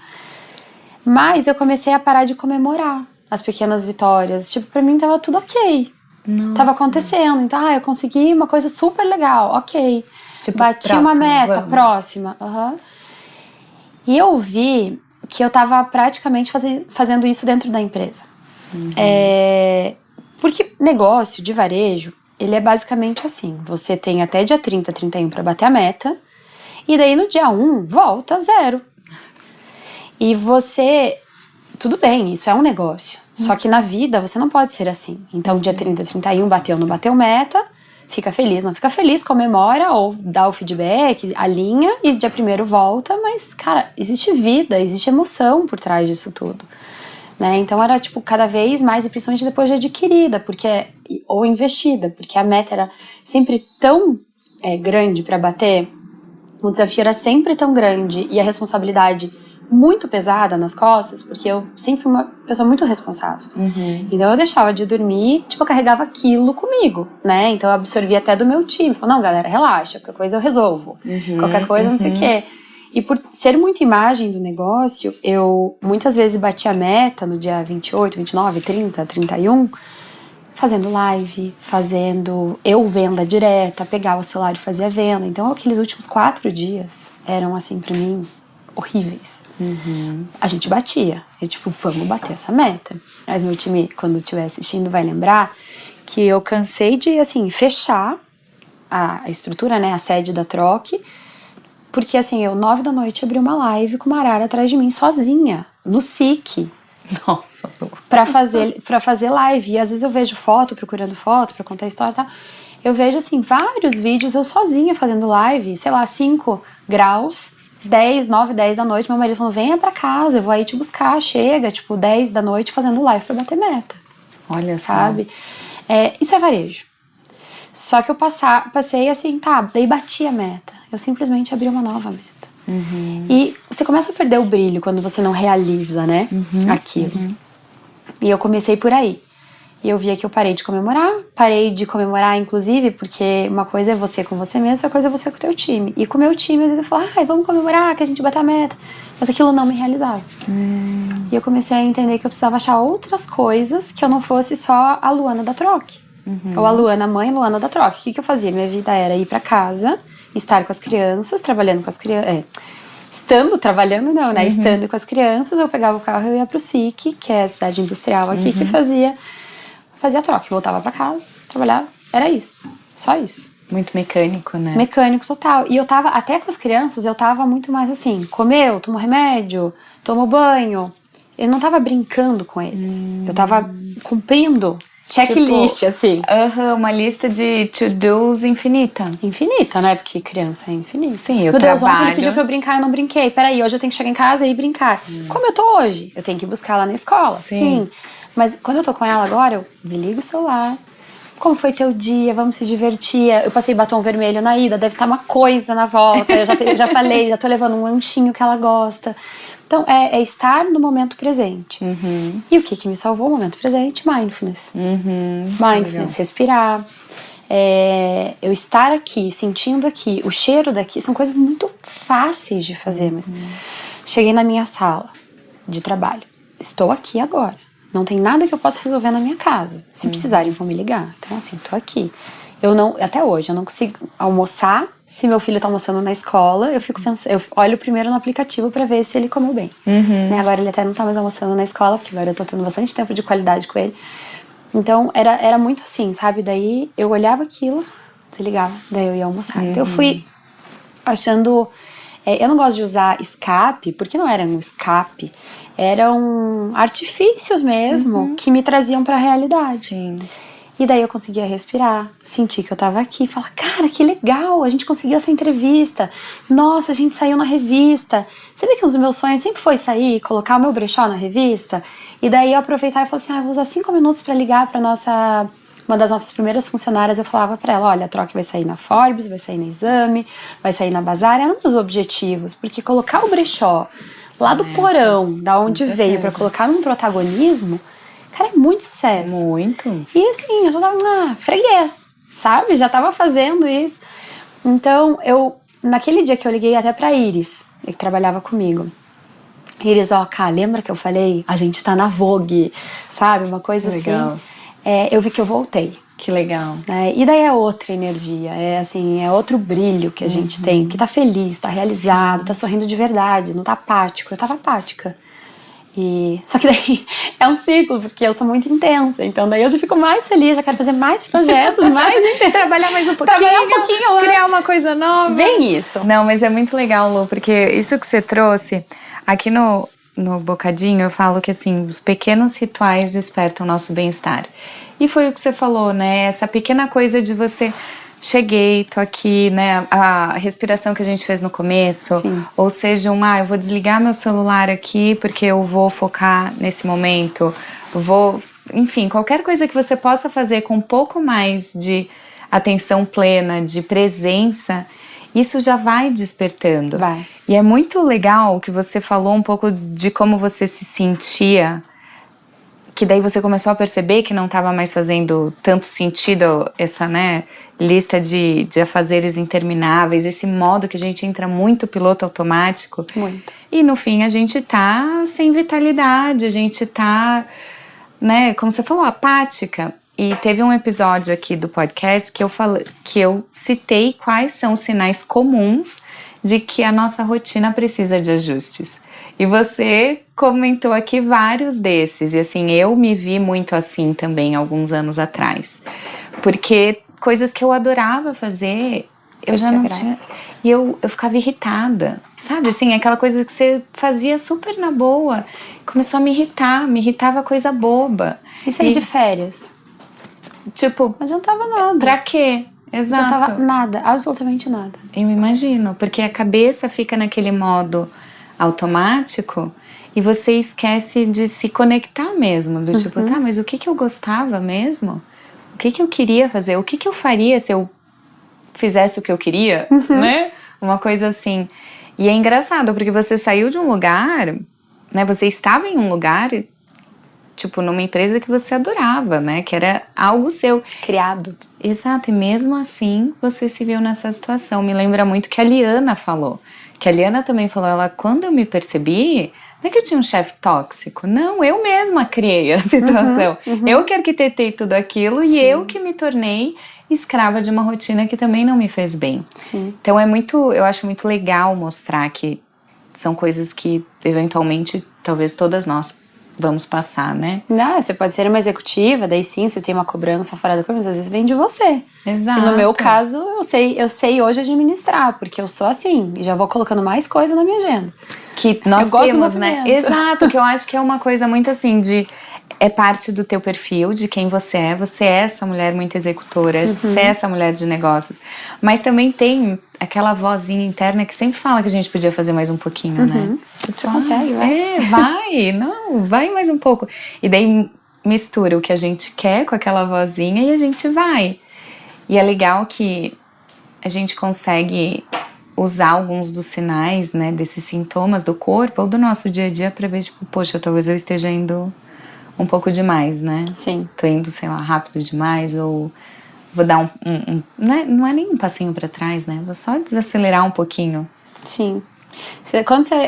Mas eu comecei a parar de comemorar as pequenas vitórias. Tipo, pra mim tava tudo ok. Nossa. Tava acontecendo. Então, eu consegui uma coisa super legal, ok. Tipo, bati próxima, uma meta, próxima. E eu vi que eu tava praticamente fazendo isso dentro da empresa. Porque negócio de varejo, ele é basicamente assim. Você tem até dia 30, 31 pra bater a meta. E daí no dia 1, volta a 0. E você... Tudo bem, isso é um negócio. Só que na vida você não pode ser assim. Então dia 30, 31, bateu, não bateu meta, fica feliz, não fica feliz, comemora ou dá o feedback, alinha e dia 1º volta. Mas, cara, existe vida, existe emoção por trás disso tudo. Né? Então era tipo cada vez mais, e principalmente depois de adquirida, ou investida, porque a meta era sempre tão grande para bater, o desafio era sempre tão grande e a responsabilidade muito pesada nas costas, porque eu sempre fui uma pessoa muito responsável. Então eu deixava de dormir, tipo, eu carregava aquilo comigo, né? Então eu absorvia até do meu time. Falei, não, galera, relaxa, qualquer coisa eu resolvo. Qualquer coisa, não sei o quê. E por ser muita imagem do negócio, eu muitas vezes batia a meta no dia 28, 29, 30, 31, fazendo live, eu venda direta, pegava o celular e fazia venda. Então aqueles últimos 4 dias eram assim pra mim horríveis. A gente batia. E tipo, vamos bater essa meta. Mas meu time, quando estiver assistindo, vai lembrar que eu cansei de, assim, fechar a estrutura, né, a sede da Troque, porque, assim, eu 9 da noite abri uma live com uma arara atrás de mim, sozinha, no SIC. Nossa. Pra fazer live. E às vezes eu vejo procurando foto, pra contar história e tal. Eu vejo, assim, vários vídeos eu sozinha fazendo live, sei lá, 5 graus, 9, 10 da noite, meu marido falou, venha pra casa, eu vou aí te buscar, chega, tipo, 10 da noite fazendo live pra bater meta. Olha sabe? Isso é varejo. Só que eu passei assim, daí bati a meta. Eu simplesmente abri uma nova meta. E você começa a perder o brilho quando você não realiza, né, aquilo. E eu comecei por aí. E eu via que eu parei de comemorar, inclusive, porque uma coisa é você com você mesmo, outra coisa é você com o teu time. E com o meu time, às vezes eu falava, vamos comemorar que a gente bateu a meta. Mas aquilo não me realizava. E eu comecei a entender que eu precisava achar outras coisas que eu não fosse só a Luana da Troque. Ou a Luana mãe, Luana da troca. O que eu fazia? Minha vida era ir pra casa, estar com as crianças, trabalhando com as crianças. Estando, trabalhando não, né? Estando com as crianças, eu pegava o carro e eu ia pro SIC, que é a cidade industrial aqui, que fazia a troca. Eu voltava pra casa, trabalhava. Era isso. Só isso. Muito mecânico, né? Mecânico total. E eu tava, até com as crianças, eu tava muito mais assim, comeu, tomou remédio, tomou banho. Eu não tava brincando com eles. Eu tava cumprindo checklist, tipo, assim. Uma lista de to-dos infinita. Infinita, né? Porque criança é infinita. Sim, eu Meu Deus, trabalho. ontem ele pediu pra eu brincar, eu não brinquei. Peraí, hoje eu tenho que chegar em casa e brincar. Como eu tô hoje? Eu tenho que buscar lá na escola, sim. Mas quando eu tô com ela agora, eu desligo o celular. Como foi teu dia? Vamos se divertir. Eu passei batom vermelho na ida, deve estar uma coisa na volta. Eu já falei, já tô levando um lanchinho que ela gosta. Então, é estar no momento presente. E o que me salvou o momento presente? Mindfulness. Mindfulness, respirar. Eu estar aqui, sentindo aqui, o cheiro daqui. São coisas muito fáceis de fazer, mas... Cheguei na minha sala de trabalho. Estou aqui agora. Não tem nada que eu possa resolver na minha casa. Se precisarem, vão me ligar. Então, assim, tô aqui. Até hoje, eu não consigo almoçar. Se meu filho tá almoçando na escola, eu fico pensando, eu olho primeiro no aplicativo pra ver se ele comeu bem. Né? Agora ele até não tá mais almoçando na escola, porque agora eu tô tendo bastante tempo de qualidade com ele. Então, era muito assim, sabe? Daí, eu olhava aquilo, desligava, daí eu ia almoçar. Então, eu fui achando... eu não gosto de usar escape, porque não era um escape. Eram artifícios mesmo que me traziam pra realidade. Sim. E daí eu conseguia respirar, sentir que eu tava aqui, falar, cara, que legal, a gente conseguiu essa entrevista. Nossa, a gente saiu na revista. Sabe que um dos meus sonhos sempre foi sair, colocar o meu brechó na revista? E daí eu aproveitar e falar assim, eu vou usar 5 minutos pra ligar pra uma das nossas primeiras funcionárias. Eu falava pra ela, olha, a troca vai sair na Forbes, vai sair na Exame, vai sair na Bazar. Eram meus objetivos, porque colocar o brechó lá do porão, da onde veio, pra colocar num protagonismo, cara, é muito sucesso. Muito. E assim, eu já tava, freguês, sabe? Já tava fazendo isso. Então, naquele dia que eu liguei até pra Iris, que trabalhava comigo. Iris, Cá, lembra que eu falei? A gente tá na Vogue, sabe? Uma coisa legal. Assim. Eu vi que eu voltei. Que legal. E daí é outra energia, é outro brilho que a gente tem, que tá feliz, tá realizado, tá sorrindo de verdade, não tá apático. Eu tava apática. Só que daí é um ciclo, porque eu sou muito intensa, então daí eu já fico mais feliz, já quero fazer mais projetos, mais intensos. Trabalhar mais um pouquinho. Trabalhar um pouquinho, criar uma coisa nova. Bem isso. Não, mas é muito legal, Lu, porque isso que você trouxe, aqui no Bocadinho eu falo que assim, os pequenos rituais despertam o nosso bem-estar. E foi o que você falou, né? Essa pequena coisa de você... Cheguei, tô aqui, né? A respiração que a gente fez no começo. Sim. Ou seja, eu vou desligar meu celular aqui porque eu vou focar nesse momento. Enfim, qualquer coisa que você possa fazer com um pouco mais de atenção plena, de presença, isso já vai despertando. Vai. E é muito legal que você falou um pouco de como você se sentia, que daí você começou a perceber que não estava mais fazendo tanto sentido essa, né, lista de afazeres intermináveis, esse modo que a gente entra muito piloto automático. Muito. E no fim a gente tá sem vitalidade, a gente tá, né, como você falou, apática. E teve um episódio aqui do podcast que eu citei quais são os sinais comuns de que a nossa rotina precisa de ajustes. E você comentou aqui vários desses, e assim, eu me vi muito assim também alguns anos atrás. Porque coisas que eu adorava fazer, eu já não tinha... E eu ficava irritada, sabe? Assim, aquela coisa que você fazia super na boa, começou a me irritava coisa boba. E sair de férias? Tipo... Não adiantava nada. Pra quê? Exato. Não adiantava nada, absolutamente nada. Eu imagino, porque a cabeça fica naquele modo automático e você esquece de se conectar mesmo, do tipo, tá, mas o que eu gostava mesmo? O que eu queria fazer? O que eu faria se eu fizesse o que eu queria, né? Uma coisa assim. E é engraçado, porque você saiu de um lugar, né? Você estava em um lugar tipo, numa empresa que você adorava, né? Que era algo seu. Criado. Exato, e mesmo assim você se viu nessa situação. Me lembra muito que a Liana falou. Que a Liana também falou, quando eu me percebi, não é que eu tinha um chefe tóxico. Não, eu mesma criei a situação. Eu que arquitetei tudo aquilo e eu que me tornei escrava de uma rotina que também não me fez bem. Sim. Então eu acho muito legal mostrar que são coisas que eventualmente talvez todas nós vamos passar, né? Não, você pode ser uma executiva, daí sim, você tem uma cobrança fora da curva, mas às vezes vem de você. Exato. E no meu caso, eu sei hoje administrar, porque eu sou assim, e já vou colocando mais coisa na minha agenda. Que nós eu gosto temos, do né? movimento. Exato, que eu acho que é uma coisa muito assim é parte do teu perfil, de quem você é essa mulher muito executora, você é essa mulher de negócios, mas também tem aquela vozinha interna que sempre fala que a gente podia fazer mais um pouquinho, né? Você consegue, vai. Vai mais um pouco. E daí mistura o que a gente quer com aquela vozinha e a gente vai. E é legal que a gente consegue usar alguns dos sinais, né, desses sintomas do corpo ou do nosso dia a dia pra ver, tipo, poxa, talvez eu esteja indo um pouco demais, né? Sim. Tô indo, sei lá, rápido demais, ou vou dar não é nem um passinho pra trás, né? Vou só desacelerar um pouquinho. Sim.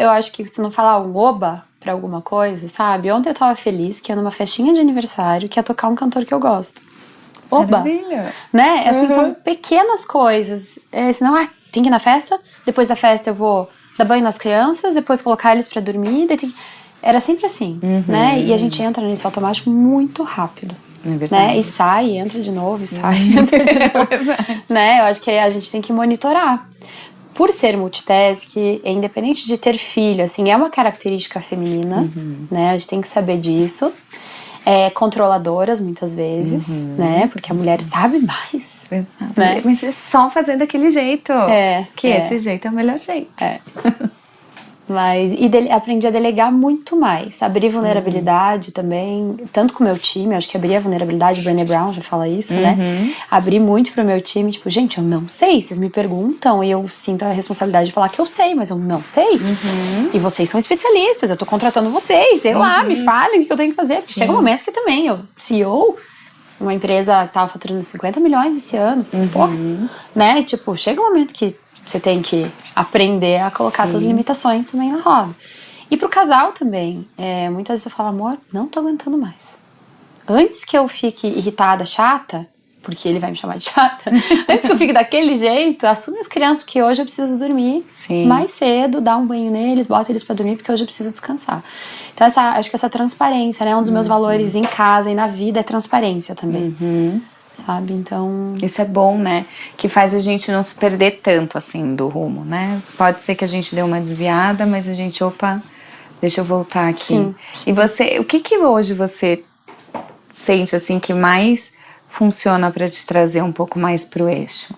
Eu acho que você não falar um oba pra alguma coisa, sabe? Ontem eu tava feliz que ia numa festinha de aniversário que ia tocar um cantor que eu gosto. Oba! Maravilha! Né? Assim, são pequenas coisas. Senão, tem que ir na festa, depois da festa eu vou dar banho nas crianças, depois colocar eles pra dormir, era sempre assim, né? E a gente entra nesse automático muito rápido. É verdade. Né? E sai, entra de novo, e sai, entra de novo. Né? Eu acho que a gente tem que monitorar. Por ser multitask, independente de ter filho, assim, é uma característica feminina, né? A gente tem que saber disso. Controladoras, muitas vezes, né? Porque a mulher sabe mais. Né? Mas é só fazer daquele jeito. Esse jeito é o melhor jeito. Mas, aprendi a delegar muito mais. Abrir vulnerabilidade também, tanto com o meu time, acho que abrir a vulnerabilidade, Brené Brown já fala isso, né? Abrir muito pro meu time, tipo, gente, eu não sei, vocês me perguntam e eu sinto a responsabilidade de falar que eu sei, mas eu não sei. E vocês são especialistas, eu tô contratando vocês, sei lá, me falem o que eu tenho que fazer. Porque chega um momento que também, eu, CEO, uma empresa que tava faturando 50 milhões esse ano, né? Tipo, chega um momento que você tem que aprender a colocar suas limitações também na roda. E pro casal também. Muitas vezes eu falo, amor, não tô aguentando mais. Antes que eu fique irritada, chata, porque ele vai me chamar de chata, antes que eu fique daquele jeito, assume as crianças, porque hoje eu preciso dormir mais cedo, dar um banho neles, bota eles pra dormir, porque hoje eu preciso descansar. Então acho que essa transparência, né? Um dos meus valores em casa e na vida é transparência também. Sabe, então... Isso é bom, né? Que faz a gente não se perder tanto, assim, do rumo, né? Pode ser que a gente dê uma desviada, mas a gente, deixa eu voltar aqui. Sim. E você, o que hoje você sente, assim, que mais funciona pra te trazer um pouco mais pro eixo?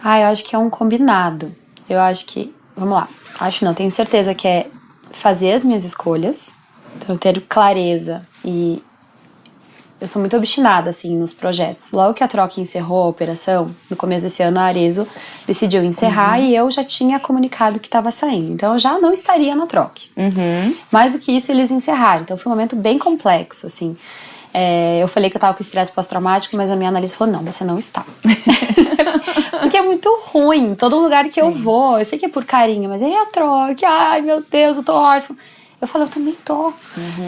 Eu acho que é um combinado. Eu acho que, vamos lá, tenho certeza que é fazer as minhas escolhas, então ter clareza e... Eu sou muito obstinada, assim, nos projetos. Logo que a Troque encerrou a operação, no começo desse ano a Arezzo decidiu encerrar e eu já tinha comunicado que estava saindo. Então eu já não estaria na Troque. Mais do que isso, eles encerraram. Então foi um momento bem complexo, assim. Eu falei que eu tava com estresse pós-traumático, mas a minha analista falou, não, você não está. Porque é muito ruim, todo lugar que eu vou. Eu sei que é por carinho, mas aí a Troque, ai meu Deus, eu tô órfã. Eu falo, eu também tô,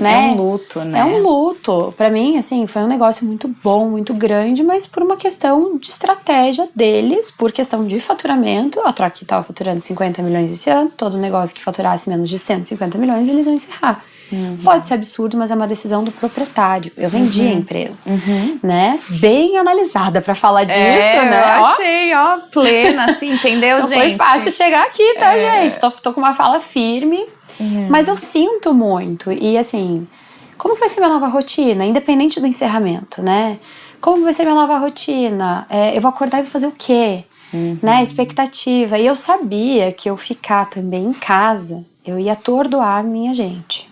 né? É um luto, né? É um luto. Pra mim, assim, foi um negócio muito bom, muito grande, mas por uma questão de estratégia deles, por questão de faturamento. A Troque tava faturando 50 milhões esse ano, todo negócio que faturasse menos de 150 milhões, eles vão encerrar. Pode ser absurdo, mas é uma decisão do proprietário. Eu vendi a empresa, né? Bem analisada pra falar disso, né? Eu achei, plena, assim, entendeu, não gente? Foi fácil chegar aqui, tá, gente? Tô com uma fala firme. Mas eu sinto muito. E assim, como que vai ser minha nova rotina? Independente do encerramento, né? Como vai ser minha nova rotina? Eu vou acordar e vou fazer o quê? Né? Expectativa. E eu sabia que eu ficar também em casa, eu ia atordoar a minha gente.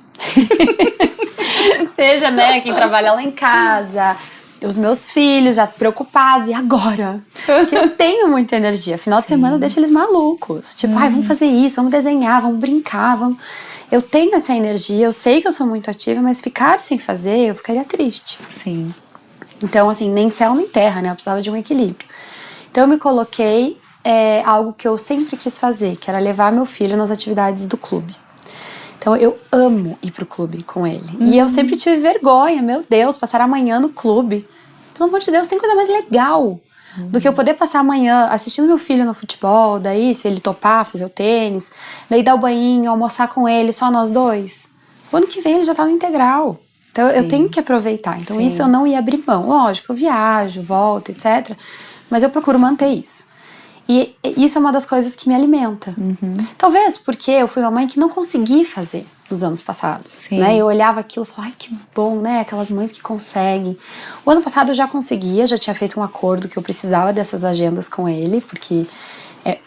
Seja, né, quem trabalha lá em casa, os meus filhos já preocupados, e agora? Porque eu tenho muita energia. Final de semana eu deixo eles malucos. Tipo, vamos fazer isso, vamos desenhar, vamos brincar, vamos... eu tenho essa energia, eu sei que eu sou muito ativa, mas ficar sem fazer, eu ficaria triste. Sim. Então, assim, nem céu nem terra, né? Eu precisava de um equilíbrio. Então, eu me coloquei algo que eu sempre quis fazer, que era levar meu filho nas atividades do clube. Então, eu amo ir pro clube com ele. E eu sempre tive vergonha, meu Deus, passar a manhã no clube. Pelo amor de Deus, tem coisa mais legal do que eu poder passar a manhã assistindo meu filho no futebol, daí, se ele topar, fazer o tênis, daí dar o banhinho, almoçar com ele, só nós dois. O ano que vem ele já tá no integral. Então, eu tenho que aproveitar. Então, isso eu não ia abrir mão. Lógico, eu viajo, volto, etc. Mas eu procuro manter isso. E isso é uma das coisas que me alimenta. Talvez porque eu fui uma mãe que não consegui fazer nos anos passados. Né? Eu olhava aquilo e falava, ai, que bom, né? Aquelas mães que conseguem. O ano passado eu já conseguia, já tinha feito um acordo que eu precisava dessas agendas com ele, porque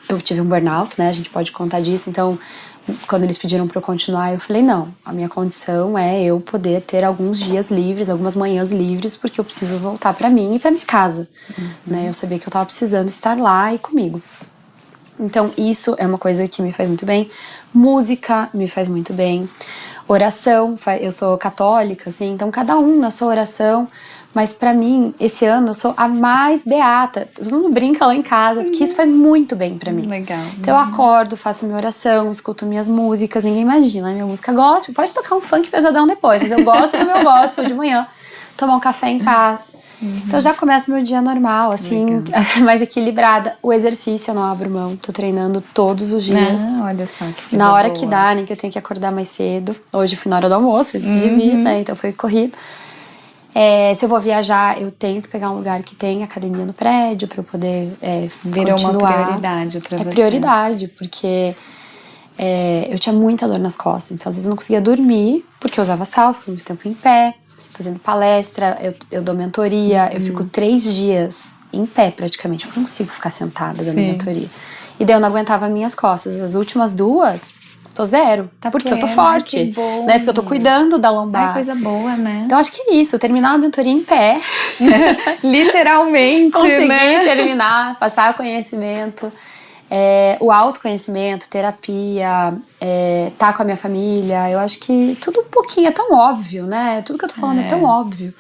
eu tive um burnout, né? A gente pode contar disso. Então, quando eles pediram para eu continuar, eu falei, não, a minha condição é eu poder ter alguns dias livres, algumas manhãs livres, porque eu preciso voltar para mim e para minha casa. Né? Eu sabia que eu tava precisando estar lá e comigo. Então, isso é uma coisa que me faz muito bem. Música me faz muito bem. Oração, eu sou católica, assim, então cada um na sua oração. Mas pra mim, esse ano, eu sou a mais beata. Todo mundo brinca lá em casa, porque isso faz muito bem pra mim. Legal. Então eu acordo, faço minha oração, escuto minhas músicas. Ninguém imagina, minha música gospel. Pode tocar um funk pesadão depois, mas eu gosto do meu gospel de manhã. Tomar um café em paz. Então já começa meu dia normal, assim, mais equilibrada. O exercício eu não abro mão. Tô treinando todos os dias. Olha só que na hora boa. que dá, nem que eu tenho que acordar mais cedo. Hoje fui na hora do almoço, antes de vir, né? Então foi corrido. Se eu vou viajar, eu tenho que pegar um lugar que tem academia no prédio pra eu poder Virou continuar. uma prioridade pra você. É prioridade, porque eu tinha muita dor nas costas. Então, às vezes, eu não conseguia dormir, porque eu usava salto, fico muito tempo em pé, fazendo palestra, eu dou mentoria, eu fico 3 dias em pé, praticamente. Eu não consigo ficar sentada dando mentoria. E daí eu não aguentava minhas costas. As últimas 2... tô zero, porque eu tô forte, né? Porque eu tô cuidando da lombar. Ai, coisa boa, né? Então acho que é isso, terminar a mentoria em pé. Literalmente, Conseguir né? terminar, passar conhecimento, o autoconhecimento, terapia, tá com a minha família. Eu acho que tudo um pouquinho, é tão óbvio, né? Tudo que eu tô falando é tão óbvio.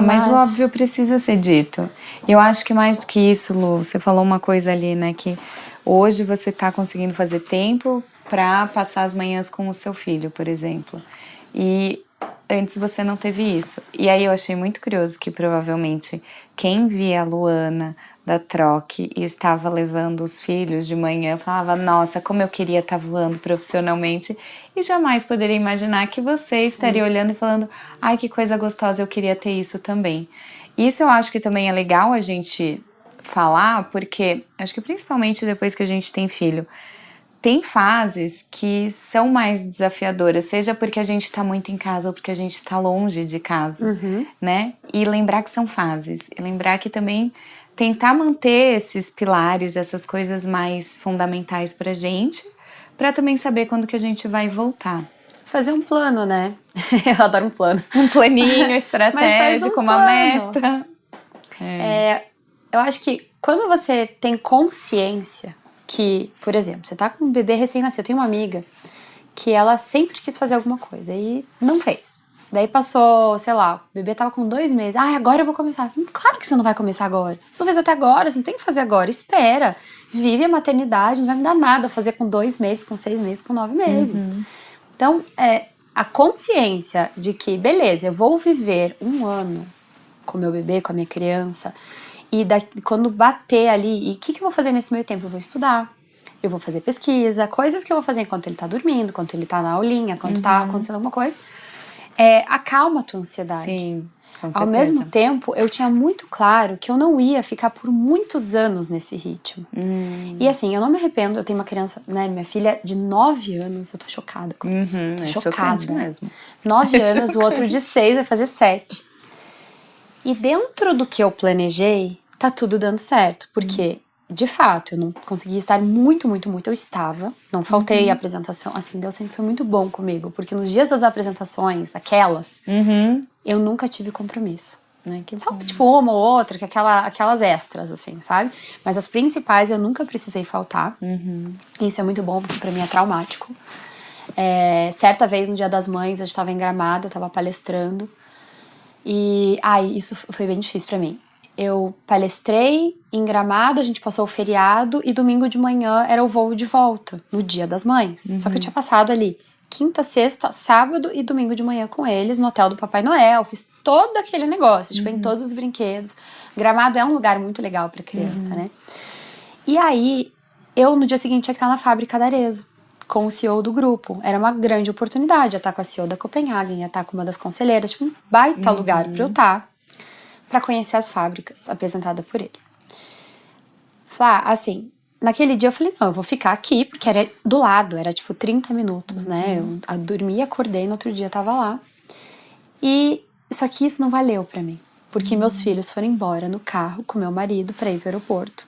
Mas o óbvio precisa ser dito. Eu acho que mais do que isso, Lu, você falou uma coisa ali, né? Que hoje você tá conseguindo fazer tempo para passar as manhãs com o seu filho, por exemplo. E antes você não teve isso. E aí eu achei muito curioso que provavelmente quem via a Luana da Troque e estava levando os filhos de manhã falava, nossa, como eu queria estar voando profissionalmente, e jamais poderia imaginar que você estaria olhando e falando, ai, que coisa gostosa, eu queria ter isso também. Isso eu acho que também é legal a gente falar, porque acho que principalmente depois que a gente tem filho, tem fases que são mais desafiadoras, seja porque a gente tá muito em casa ou porque a gente está longe de casa, né? E lembrar que são fases. E lembrar que também tentar manter esses pilares, essas coisas mais fundamentais pra gente, pra também saber quando que a gente vai voltar. Fazer um plano, né? Eu adoro um plano. Um planinho estratégico, uma plano. meta. Eu acho que quando você tem consciência que, por exemplo, você tá com um bebê recém-nascido. Eu tenho uma amiga que ela sempre quis fazer alguma coisa e não fez. Daí passou, sei lá, o bebê tava com 2 meses. Agora eu vou começar. Claro que você não vai começar agora. Você não fez até agora, você não tem que fazer agora. Espera, vive a maternidade, não vai me dar nada fazer com 2 meses, com 6 meses, com 9 meses. Então, a consciência de que, beleza, eu vou viver 1 ano com meu bebê, com a minha criança. E quando bater ali, e o que eu vou fazer nesse meio tempo? Eu vou estudar, eu vou fazer pesquisa, coisas que eu vou fazer enquanto ele tá dormindo, enquanto ele tá na aulinha, enquanto tá acontecendo alguma coisa. Acalma a tua ansiedade. Sim, com certeza. Ao mesmo tempo, eu tinha muito claro que eu não ia ficar por muitos anos nesse ritmo. E assim, eu não me arrependo, eu tenho uma criança, né, minha filha de 9 anos, eu tô chocada com isso. Tô chocada mesmo. 9 anos, o outro de 6 vai fazer 7. E dentro do que eu planejei, tá tudo dando certo, porque, de fato, eu não consegui estar muito, eu estava, não faltei apresentação, assim, Deus sempre foi muito bom comigo, porque nos dias das apresentações, aquelas, eu nunca tive compromisso. Só tipo uma ou outra, que aquelas extras, assim, sabe? Mas as principais eu nunca precisei faltar. Isso é muito bom, porque pra mim é traumático. Certa vez, no Dia das Mães, eu estava em Gramado, eu estava palestrando. E isso foi bem difícil pra mim. Eu palestrei em Gramado, a gente passou o feriado e domingo de manhã era o voo de volta, no Dia das Mães. Só que eu tinha passado ali quinta, sexta, sábado e domingo de manhã com eles no hotel do Papai Noel. Fiz todo aquele negócio, em todos os brinquedos. Gramado é um lugar muito legal pra criança, né? E aí, eu no dia seguinte tinha que estar na fábrica da Arezzo, com o CEO do grupo. Era uma grande oportunidade, ia estar com a CEO da Copenhagen, ia estar com uma das conselheiras, tipo um baita lugar pra eu estar, pra conhecer as fábricas, apresentada por ele. Assim, naquele dia eu falei, não, eu vou ficar aqui, porque era do lado, era tipo 30 minutos, né? Eu dormi, acordei, no outro dia tava lá. Só que isso não valeu pra mim, porque meus filhos foram embora no carro com meu marido pra ir pro aeroporto.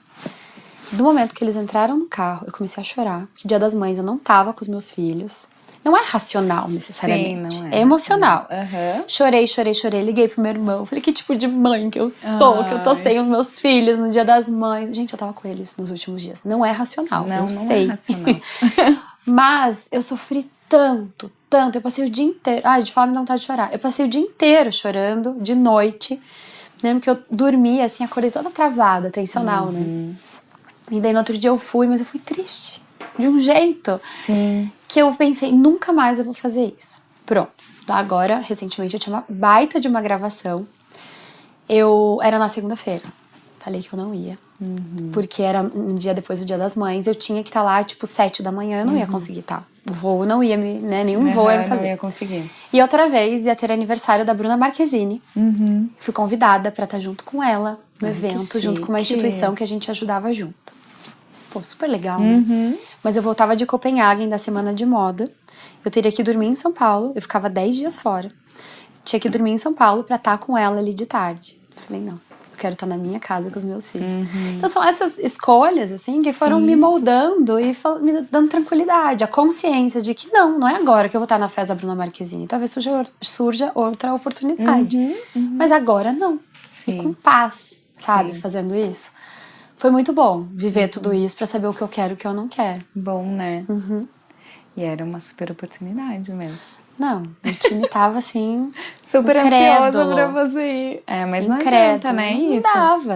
Do momento que eles entraram no carro, eu comecei a chorar, porque Dia das Mães eu não tava com os meus filhos. Não é racional, necessariamente. Sim, não é emocional. Chorei. Chorei. Liguei pro meu irmão. Falei, que tipo de mãe que eu sou, que eu tô sem os meus filhos no Dia das Mães. Gente, eu tava com eles nos últimos dias. Não é racional, eu sei. É racional. Mas eu sofri tanto. Eu passei o dia inteiro... de falar me dá vontade de chorar. Eu passei o dia inteiro chorando, de noite. Lembro que eu dormi, assim, acordei toda travada, tensional, né? E daí no outro dia eu fui, mas eu fui triste. De um jeito. Sim. Que eu pensei, nunca mais eu vou fazer isso. Pronto. Agora, recentemente, eu tinha uma baita de uma gravação. Era na segunda-feira. Falei que eu não ia. Porque era um dia depois do Dia das Mães. Eu tinha que estar lá, tipo, 7 da manhã. Eu não ia conseguir estar. O voo não ia me... né, nenhum voo ia me fazer. Não ia conseguir. E outra vez, ia ter aniversário da Bruna Marquezine. Fui convidada pra estar junto com ela no evento, junto com uma instituição que a gente ajudava junto. Pô, super legal, né? Mas eu voltava de Copenhagen, da semana de moda. Eu teria que dormir em São Paulo. Eu ficava 10 dias fora. Tinha que dormir em São Paulo pra estar com ela ali de tarde. Falei, não, eu quero estar na minha casa com os meus filhos. Então são essas escolhas, assim, que foram me moldando e me dando tranquilidade. A consciência de que não é agora que eu vou estar na festa da Bruna Marquezine. Talvez surja outra oportunidade. Mas agora não. E com paz, sabe, fazendo isso. Foi muito bom viver tudo isso pra saber o que eu quero e o que eu não quero. Bom, né? E era uma super oportunidade mesmo. Não, o time tava assim... super ansiosa pra você ir. Mas não adianta, né? Isso.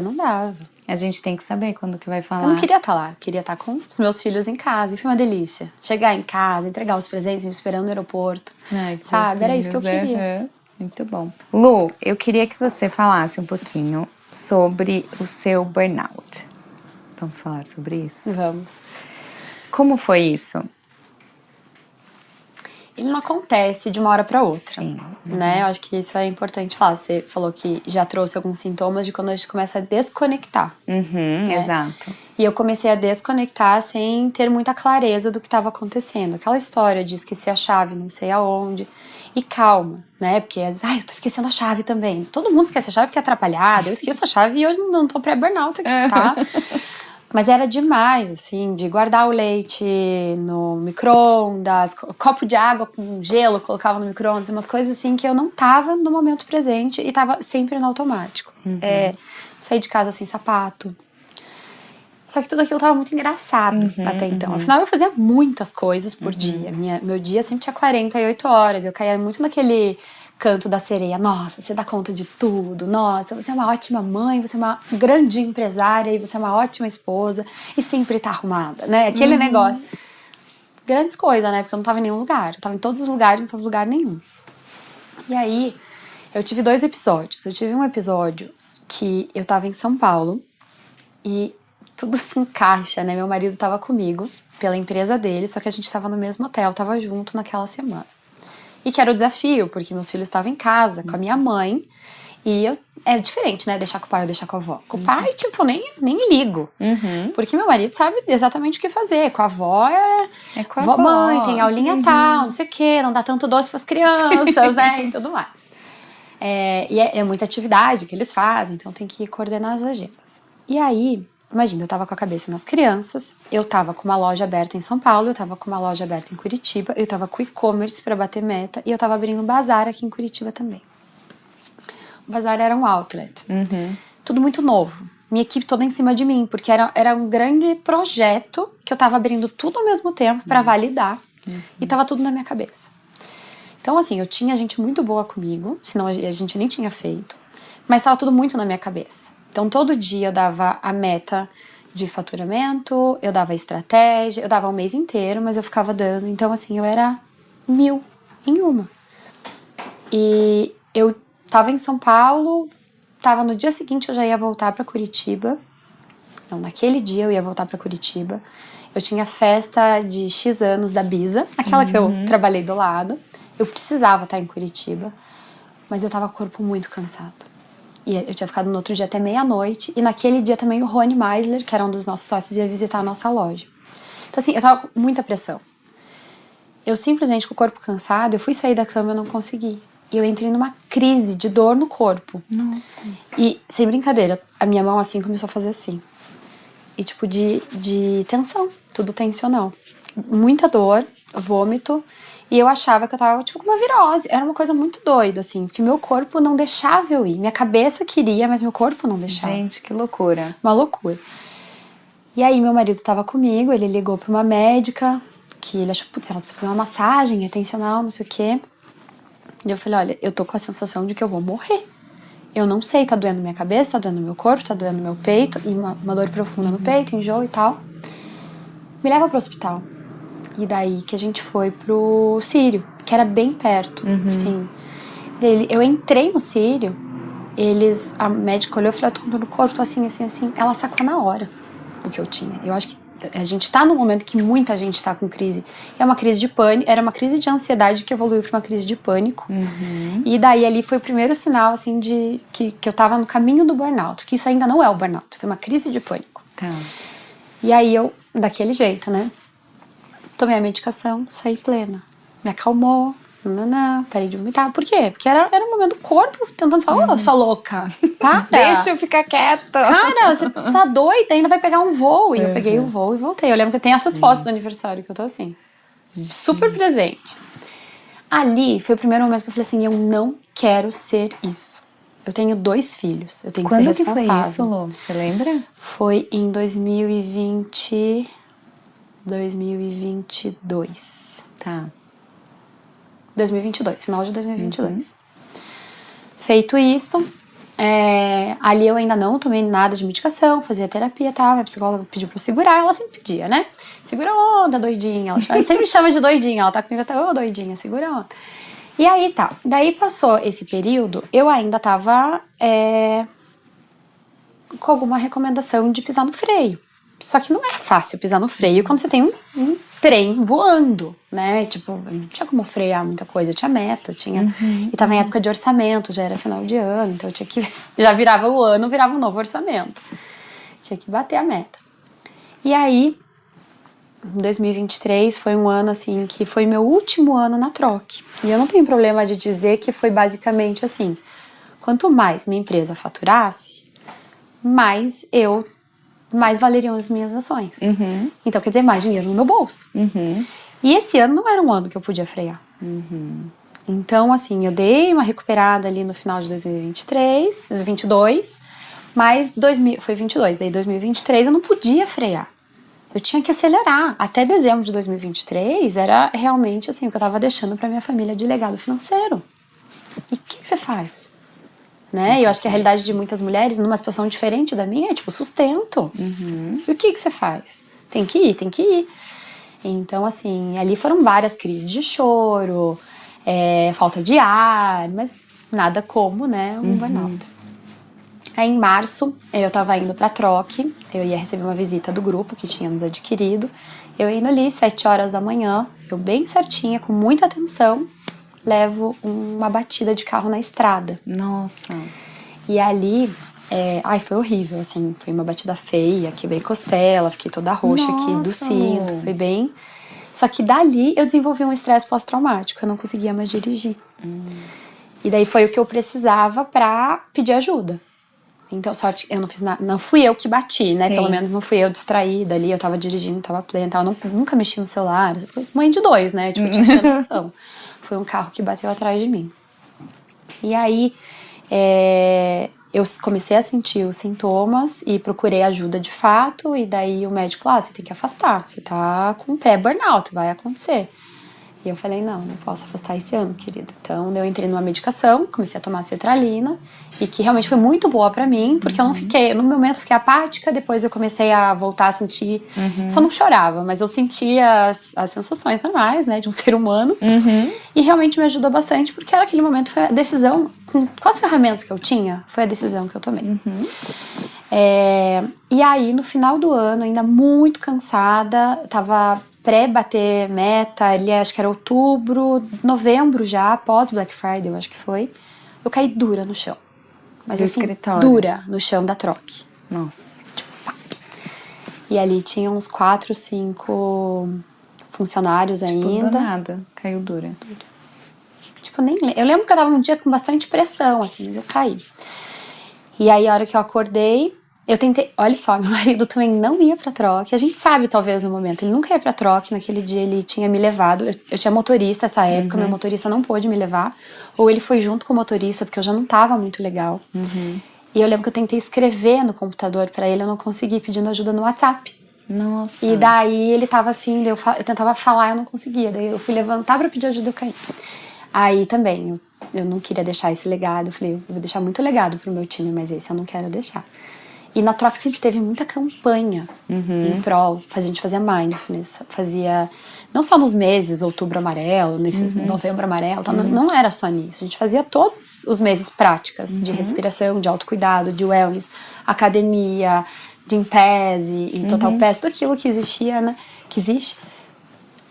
Não dava. A gente tem que saber quando que vai falar. Eu não queria estar lá, queria estar com os meus filhos em casa. E foi uma delícia. Chegar em casa, entregar os presentes, me esperando no aeroporto. Sabe? Era isso que eu queria. Muito bom. Lu, eu queria que você falasse um pouquinho sobre o seu burnout. Vamos falar sobre isso? Vamos. Como foi isso? Ele não acontece de uma hora pra outra, né? Eu acho que isso é importante falar. Você falou que já trouxe alguns sintomas de quando a gente começa a desconectar. Né? Exato. E eu comecei a desconectar sem ter muita clareza do que estava acontecendo. Aquela história de esquecer a chave, não sei aonde. E calma, né? Porque às vezes, eu tô esquecendo a chave também. Todo mundo esquece a chave porque é atrapalhado. Eu esqueço a chave e hoje não tô pré-burnout aqui, tá? Mas era demais, assim, de guardar o leite no micro-ondas, copo de água com gelo, colocava no micro-ondas, umas coisas assim que eu não tava no momento presente e tava sempre no automático. Sair de casa sem sapato. Só que tudo aquilo tava muito engraçado até então. Afinal, eu fazia muitas coisas por dia. Meu dia sempre tinha 48 horas. Eu caía muito naquele canto da sereia. Nossa, você dá conta de tudo. Nossa, você é uma ótima mãe, você é uma grande empresária e você é uma ótima esposa e sempre tá arrumada, né? Aquele negócio. Grandes coisas, né? Porque eu não tava em nenhum lugar. Eu tava em todos os lugares, não tava em lugar nenhum. E aí, eu tive 2 episódios. Eu tive um episódio que eu tava em São Paulo e tudo se encaixa, né? Meu marido tava comigo pela empresa dele, só que a gente tava no mesmo hotel, tava junto naquela semana. E que era o desafio, porque meus filhos estavam em casa com a minha mãe. E é diferente, né? Deixar com o pai ou deixar com a avó. Com o pai, tipo, nem ligo. Porque meu marido sabe exatamente o que fazer. Com a avó é com a avó. Mãe, tem aulinha tal, não sei o quê. Não dá tanto doce pras crianças, né? E tudo mais. E é muita atividade que eles fazem, então tem que coordenar as agendas. E aí, imagina, eu tava com a cabeça nas crianças, eu tava com uma loja aberta em São Paulo, eu tava com uma loja aberta em Curitiba, eu tava com e-commerce pra bater meta e eu tava abrindo um bazar aqui em Curitiba também. O bazar era um outlet. Tudo muito novo. Minha equipe toda em cima de mim, porque era um grande projeto que eu tava abrindo tudo ao mesmo tempo pra validar. E tava tudo na minha cabeça. Então, assim, eu tinha gente muito boa comigo, senão a gente nem tinha feito. Mas tava tudo muito na minha cabeça. Então, todo dia eu dava a meta de faturamento, eu dava a estratégia, eu dava o mês inteiro, mas eu ficava dando. Então, assim, eu era 1000 em uma. E eu tava em São Paulo, tava no dia seguinte eu já ia voltar pra Curitiba. Então, naquele dia eu ia voltar pra Curitiba. Eu tinha festa de X anos da Bisa, aquela que eu trabalhei do lado. Eu precisava estar em Curitiba, mas eu tava com o corpo muito cansado. E eu tinha ficado no outro dia até meia-noite. E naquele dia também o Rony Meisler, que era um dos nossos sócios, ia visitar a nossa loja. Então, assim, eu tava com muita pressão. Eu simplesmente, com o corpo cansado, eu fui sair da cama e eu não consegui. E eu entrei numa crise de dor no corpo. Nossa. E, sem brincadeira, a minha mão, assim, começou a fazer assim. E, tipo, de tensão. Tudo tensional. Muita dor, vômito. E eu achava que eu tava, tipo, com uma virose. Era uma coisa muito doida, assim. Que meu corpo não deixava eu ir. Minha cabeça queria, mas meu corpo não deixava. Gente, que loucura. Uma loucura. E aí, meu marido tava comigo. Ele ligou pra uma médica. Que ele achou, putz, ela precisa fazer uma massagem, é tensional, não sei o quê. E eu falei, olha, eu tô com a sensação de que eu vou morrer. Eu não sei, tá doendo minha cabeça, tá doendo meu corpo, tá doendo meu peito. E uma dor profunda no peito, enjoo e tal. Me leva pro hospital. E daí que a gente foi pro Sírio, que era bem perto, assim. Eu entrei no Sírio, a médica olhou e falou, eu tô com dor no corpo, tô assim, assim, assim. Ela sacou na hora o que eu tinha. Eu acho que a gente tá num momento que muita gente tá com crise. É uma crise de pânico, era uma crise de ansiedade que evoluiu pra uma crise de pânico. E daí ali foi o primeiro sinal, assim, de que eu tava no caminho do burnout. Que isso ainda não é o burnout, foi uma crise de pânico. Tá. E aí eu, daquele jeito, né? Tomei a medicação, saí plena. Me acalmou, parei de vomitar. Por quê? Porque era um momento do corpo tentando falar, ô, sua louca, para. Deixa eu ficar quieta. Cara, você tá doida, ainda vai pegar um voo. E eu peguei o voo e voltei. Eu lembro que eu tenho essas fotos do aniversário, que eu tô assim, super presente. Ali foi o primeiro momento que eu falei assim, eu não quero ser isso. Eu tenho 2 filhos, eu tenho que ser responsável. Quando que foi isso, Lu? Você lembra? Foi em 2022. Tá. 2022, final de 2022. Feito isso, ali eu ainda não tomei nada de medicação, fazia terapia e tal. Minha psicóloga pediu pra eu segurar, ela sempre pedia, né? Segura a onda, doidinha. Ela sempre me chama de doidinha, ela tá comigo até, ô, doidinha, segura a onda. E aí tá, daí passou esse período, eu ainda tava com alguma recomendação de pisar no freio. Só que não é fácil pisar no freio quando você tem um trem voando, né? Tipo, não tinha como frear muita coisa, eu tinha meta, e tava em época de orçamento, já era final de ano, então eu tinha que, já virava o ano, virava um novo orçamento. Tinha que bater a meta. E aí, 2023 foi um ano, assim, que foi meu último ano na Troque. E eu não tenho problema de dizer que foi basicamente assim, quanto mais minha empresa faturasse, mais valeriam as minhas ações. Então, quer dizer, mais dinheiro no meu bolso. E esse ano não era um ano que eu podia frear. Então, assim, eu dei uma recuperada ali no final de 2022, mas foi 22, daí 2023 eu não podia frear. Eu tinha que acelerar. Até dezembro de 2023 era realmente assim, o que eu tava deixando pra minha família de legado financeiro. E o que você faz? Né? Eu acho que a realidade de muitas mulheres, numa situação diferente da minha, é tipo sustento. E o que você faz? Tem que ir. Então, assim, ali foram várias crises de choro, falta de ar, mas nada como, né, um burnout. Aí, em março, eu tava indo pra Troque, eu ia receber uma visita do grupo que tinha nos adquirido. Eu indo ali, 7 horas da manhã, eu bem certinha, com muita atenção, levo uma batida de carro na estrada. Nossa. E ali, foi horrível, assim, foi uma batida feia, quebrei costela, fiquei toda roxa aqui do cinto, foi bem... Só que dali eu desenvolvi um estresse pós-traumático, eu não conseguia mais dirigir. E daí foi o que eu precisava pra pedir ajuda. Então, sorte, eu não fiz nada, não fui eu que bati, né? Sim. Pelo menos não fui eu distraída ali, eu tava dirigindo, tava plena, eu nunca mexi no celular, essas coisas. Mãe de 2, né? Tipo, eu tinha que ter noção. Foi um carro que bateu atrás de mim. E aí, eu comecei a sentir os sintomas e procurei ajuda de fato, e daí o médico falou, você tem que afastar, você tá com pré-burnout, vai acontecer. E eu falei, não posso afastar esse ano, querido. Então, eu entrei numa medicação, comecei a tomar sertralina, e que realmente foi muito boa pra mim, porque eu não fiquei, no momento fiquei apática, depois eu comecei a voltar a sentir, só não chorava, mas eu sentia as sensações normais, né, de um ser humano, e realmente me ajudou bastante, porque era aquele momento, foi a decisão, com as ferramentas que eu tinha, foi a decisão que eu tomei. E aí, no final do ano, ainda muito cansada, tava pré-bater meta, ali acho que era outubro, novembro já, pós Black Friday, eu acho que foi, eu caí dura no chão. Mas do assim, escritório. dura no chão da troque. Nossa. Tipo, pá. E ali tinha uns 4, 5 funcionários ainda. Do nada, caiu dura. Tipo, nem lembro. Eu lembro que eu tava um dia com bastante pressão, assim, mas eu caí. E aí, a hora que eu acordei, eu tentei... Olha só, meu marido também não ia pra troque. A gente sabe, talvez, no momento. Ele nunca ia pra troque. Naquele dia, ele tinha me levado. Eu tinha motorista nessa época. Meu motorista não pôde me levar. Ou ele foi junto com o motorista, porque eu já não tava muito legal. E eu lembro que eu tentei escrever no computador pra ele. Eu não consegui, pedindo ajuda no WhatsApp. Nossa. E daí, ele tava assim... Eu tentava falar, eu não conseguia. Daí, eu fui levantar pra pedir ajuda, eu caí. Aí, também, eu não queria deixar esse legado. Eu falei, eu vou deixar muito legado pro meu time, mas esse eu não quero deixar. E na troca sempre teve muita campanha em prol. A gente fazia mindfulness, fazia... Não só nos meses, outubro amarelo, nesses novembro amarelo, tá? Não era só nisso. A gente fazia todos os meses práticas de respiração, de autocuidado, de wellness, academia, de Gympass e Total Pass, tudo aquilo que existia, né? Que existe.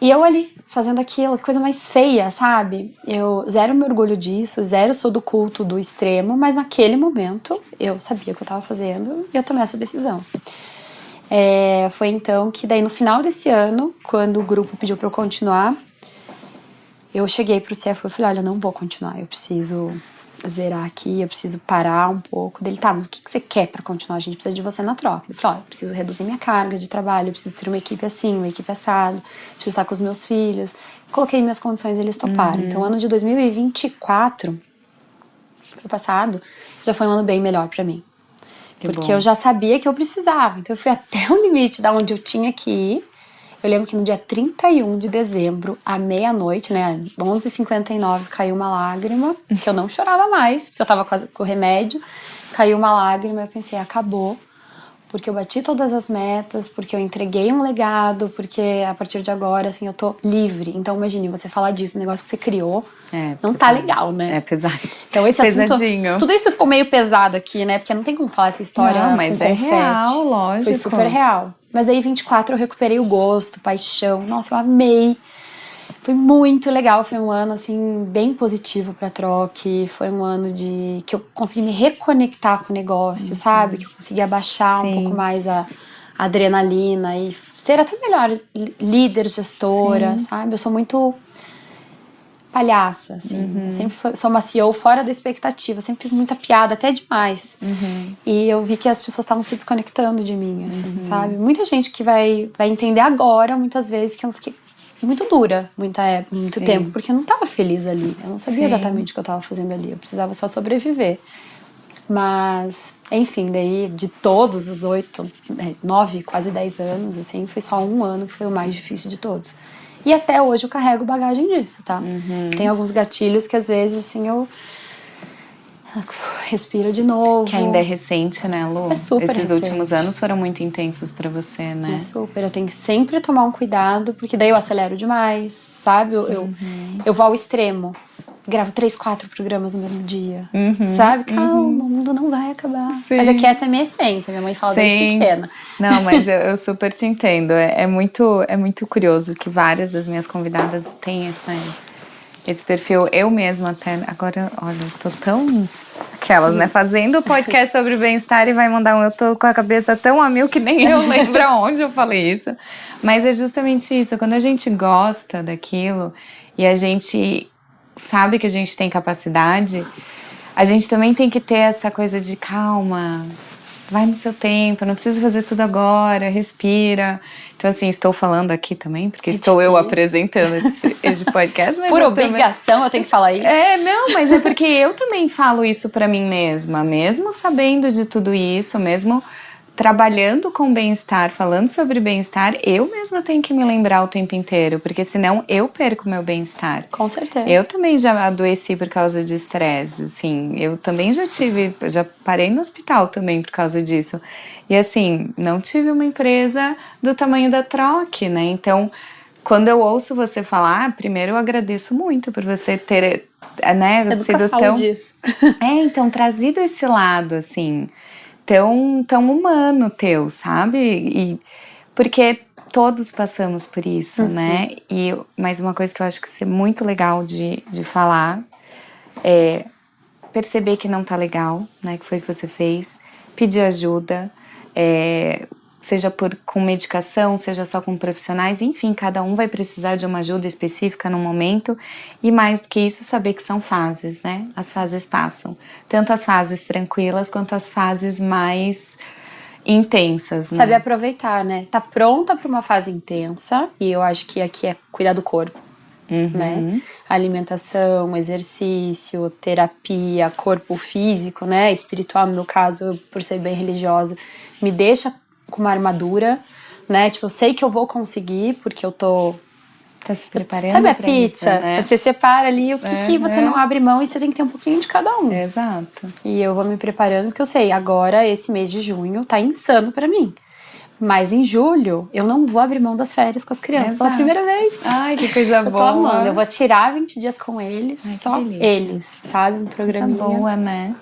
E eu ali, fazendo aquilo, que coisa mais feia, sabe? Eu zero me orgulho disso, zero sou do culto do extremo, mas naquele momento eu sabia o que eu tava fazendo e eu tomei essa decisão. Foi então que daí no final desse ano, quando o grupo pediu pra eu continuar, eu cheguei pro CFO e falei, olha, eu não vou continuar, eu preciso zerar aqui, eu preciso parar um pouco. Dele, tá, mas o que você quer pra continuar? A gente precisa de você na troca. Ele falou, eu preciso reduzir minha carga de trabalho, eu preciso ter uma equipe assim, uma equipe assado, preciso estar com os meus filhos. Coloquei minhas condições e eles toparam. Então, o ano de 2024, foi passado, já foi um ano bem melhor pra mim. Porque eu já sabia que eu precisava. Então, eu fui até o limite da onde eu tinha que ir. Eu lembro que no dia 31 de dezembro, à meia-noite, né, 11h59, caiu uma lágrima, que eu não chorava mais, porque eu tava quase com o remédio. Caiu uma lágrima e eu pensei, acabou. Porque eu bati todas as metas, porque eu entreguei um legado, porque a partir de agora, assim, eu tô livre. Então, imagine, você falar disso, um negócio que você criou, não tá legal, né? É pesado. Então, esse Pesadinho. assunto... Tudo isso ficou meio pesado aqui, né? Porque não tem como falar essa história não, mas com é confete. Real, lógico. Foi super real. Mas daí, 24, eu recuperei o gosto, paixão. Nossa, eu amei. Foi muito legal, foi um ano, assim, bem positivo pra troque. Foi um ano que eu consegui me reconectar com o negócio, sabe? Que eu consegui abaixar um pouco mais a adrenalina e ser até melhor líder, gestora, sabe? Eu sou muito palhaça, assim. Eu sempre sou uma CEO fora da expectativa, sempre fiz muita piada, até demais. E eu vi que as pessoas estavam se desconectando de mim, assim, sabe? Muita gente que vai entender agora, muitas vezes, que eu fiquei muito dura, muito tempo, porque eu não tava feliz ali. Eu não sabia exatamente o que eu tava fazendo ali. Eu precisava só sobreviver. Mas, enfim, daí de todos os 9, quase 10 anos, assim, foi só um ano que foi o mais difícil de todos. E até hoje eu carrego bagagem disso, tá? Tem alguns gatilhos que às vezes, assim, eu respiro de novo. Que ainda é recente, né, Lu? É super Esses recente. últimos anos foram muito intensos pra você, né? É super. Eu tenho que sempre tomar um cuidado, porque daí eu acelero demais, sabe? Eu vou ao extremo. Gravo 3, 4 programas no mesmo dia. Sabe? Calma, o mundo não vai acabar. Sim. Mas é que essa é a minha essência. Minha mãe fala desde pequena. Não, mas eu super te entendo. É muito curioso que várias das minhas convidadas têm esse perfil. Eu mesma até... Agora, olha, eu tô tão... Aquelas, né? Fazendo podcast sobre bem-estar e vai mandar eu tô com a cabeça tão a mil que nem eu lembro aonde eu falei isso. Mas é justamente isso. Quando a gente gosta daquilo e a gente sabe que a gente tem capacidade, a gente também tem que ter essa coisa de calma, vai no seu tempo, não precisa fazer tudo agora, respira. Então, assim, estou falando aqui também, porque estou eu apresentando esse podcast. Mas por obrigação eu tenho que falar isso? Não, mas é porque eu também falo isso pra mim mesma, mesmo sabendo de tudo isso, mesmo trabalhando com bem-estar, falando sobre bem-estar, eu mesma tenho que me lembrar o tempo inteiro, porque senão eu perco meu bem-estar. Com certeza. Eu também já adoeci por causa de estresse, assim, eu também já parei no hospital também por causa disso. E assim, não tive uma empresa do tamanho da Troc, né? Então, quando eu ouço você falar, primeiro eu agradeço muito por você ter, né, Eu sido nunca falo disso. então, trazido esse lado, assim, tão humano teu, sabe? E porque todos passamos por isso, né? E mais uma coisa que eu acho que é muito legal de falar é perceber que não tá legal, né? Que foi o que você fez, pedir ajuda, seja com medicação, seja só com profissionais, enfim, cada um vai precisar de uma ajuda específica no momento, e mais do que isso, saber que são fases, né? As fases passam, tanto as fases tranquilas quanto as fases mais intensas, né? Saber aproveitar, né? Tá pronta para uma fase intensa, e eu acho que aqui é cuidar do corpo, né? Alimentação, exercício, terapia, corpo físico, né? Espiritual, no meu caso, por ser bem religiosa, me deixa com uma armadura, né? Tipo, eu sei que eu vou conseguir, porque eu tô... Tá se preparando. Sabe a pra pizza? isso, né? Você separa ali o que você não abre mão, e você tem que ter um pouquinho de cada um. Exato. E eu vou me preparando, porque eu sei, agora esse mês de junho tá insano pra mim. Mas em julho, eu não vou abrir mão das férias com as crianças pela primeira vez. Ai, que coisa boa. Eu tô amando. Eu vou tirar 20 dias com eles, Ai, só eles, sabe? Um programinha. Coisa boa, né?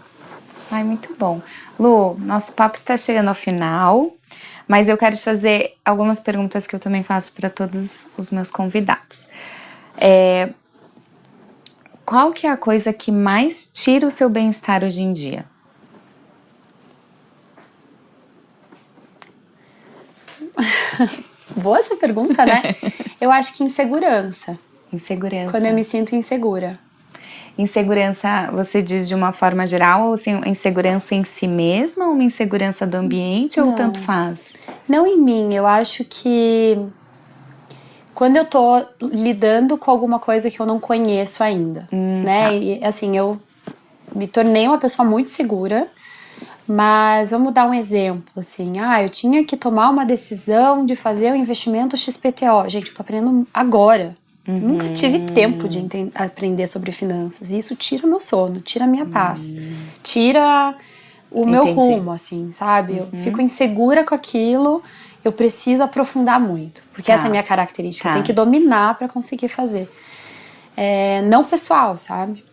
Ai, muito bom. Lu, nosso papo está chegando ao final, mas eu quero te fazer algumas perguntas que eu também faço para todos os meus convidados. Qual que é a coisa que mais tira o seu bem-estar hoje em dia? Boa essa pergunta, né? Eu acho que insegurança. Insegurança. Quando eu me sinto insegura. Insegurança, você diz de uma forma geral, ou assim, insegurança em si mesma, ou uma insegurança do ambiente, ou tanto faz? Não em mim, eu acho que quando eu tô lidando com alguma coisa que eu não conheço ainda, né? Tá. E assim, eu me tornei uma pessoa muito segura, mas vamos dar um exemplo, assim, eu tinha que tomar uma decisão de fazer um investimento XPTO. Gente, eu tô aprendendo agora. Nunca tive tempo de aprender sobre finanças. E isso tira meu sono, tira a minha paz, tira o meu rumo, assim, sabe? Eu fico insegura com aquilo, eu preciso aprofundar muito. Porque essa é a minha característica, eu tenho que dominar pra conseguir fazer. Não pessoal, sabe?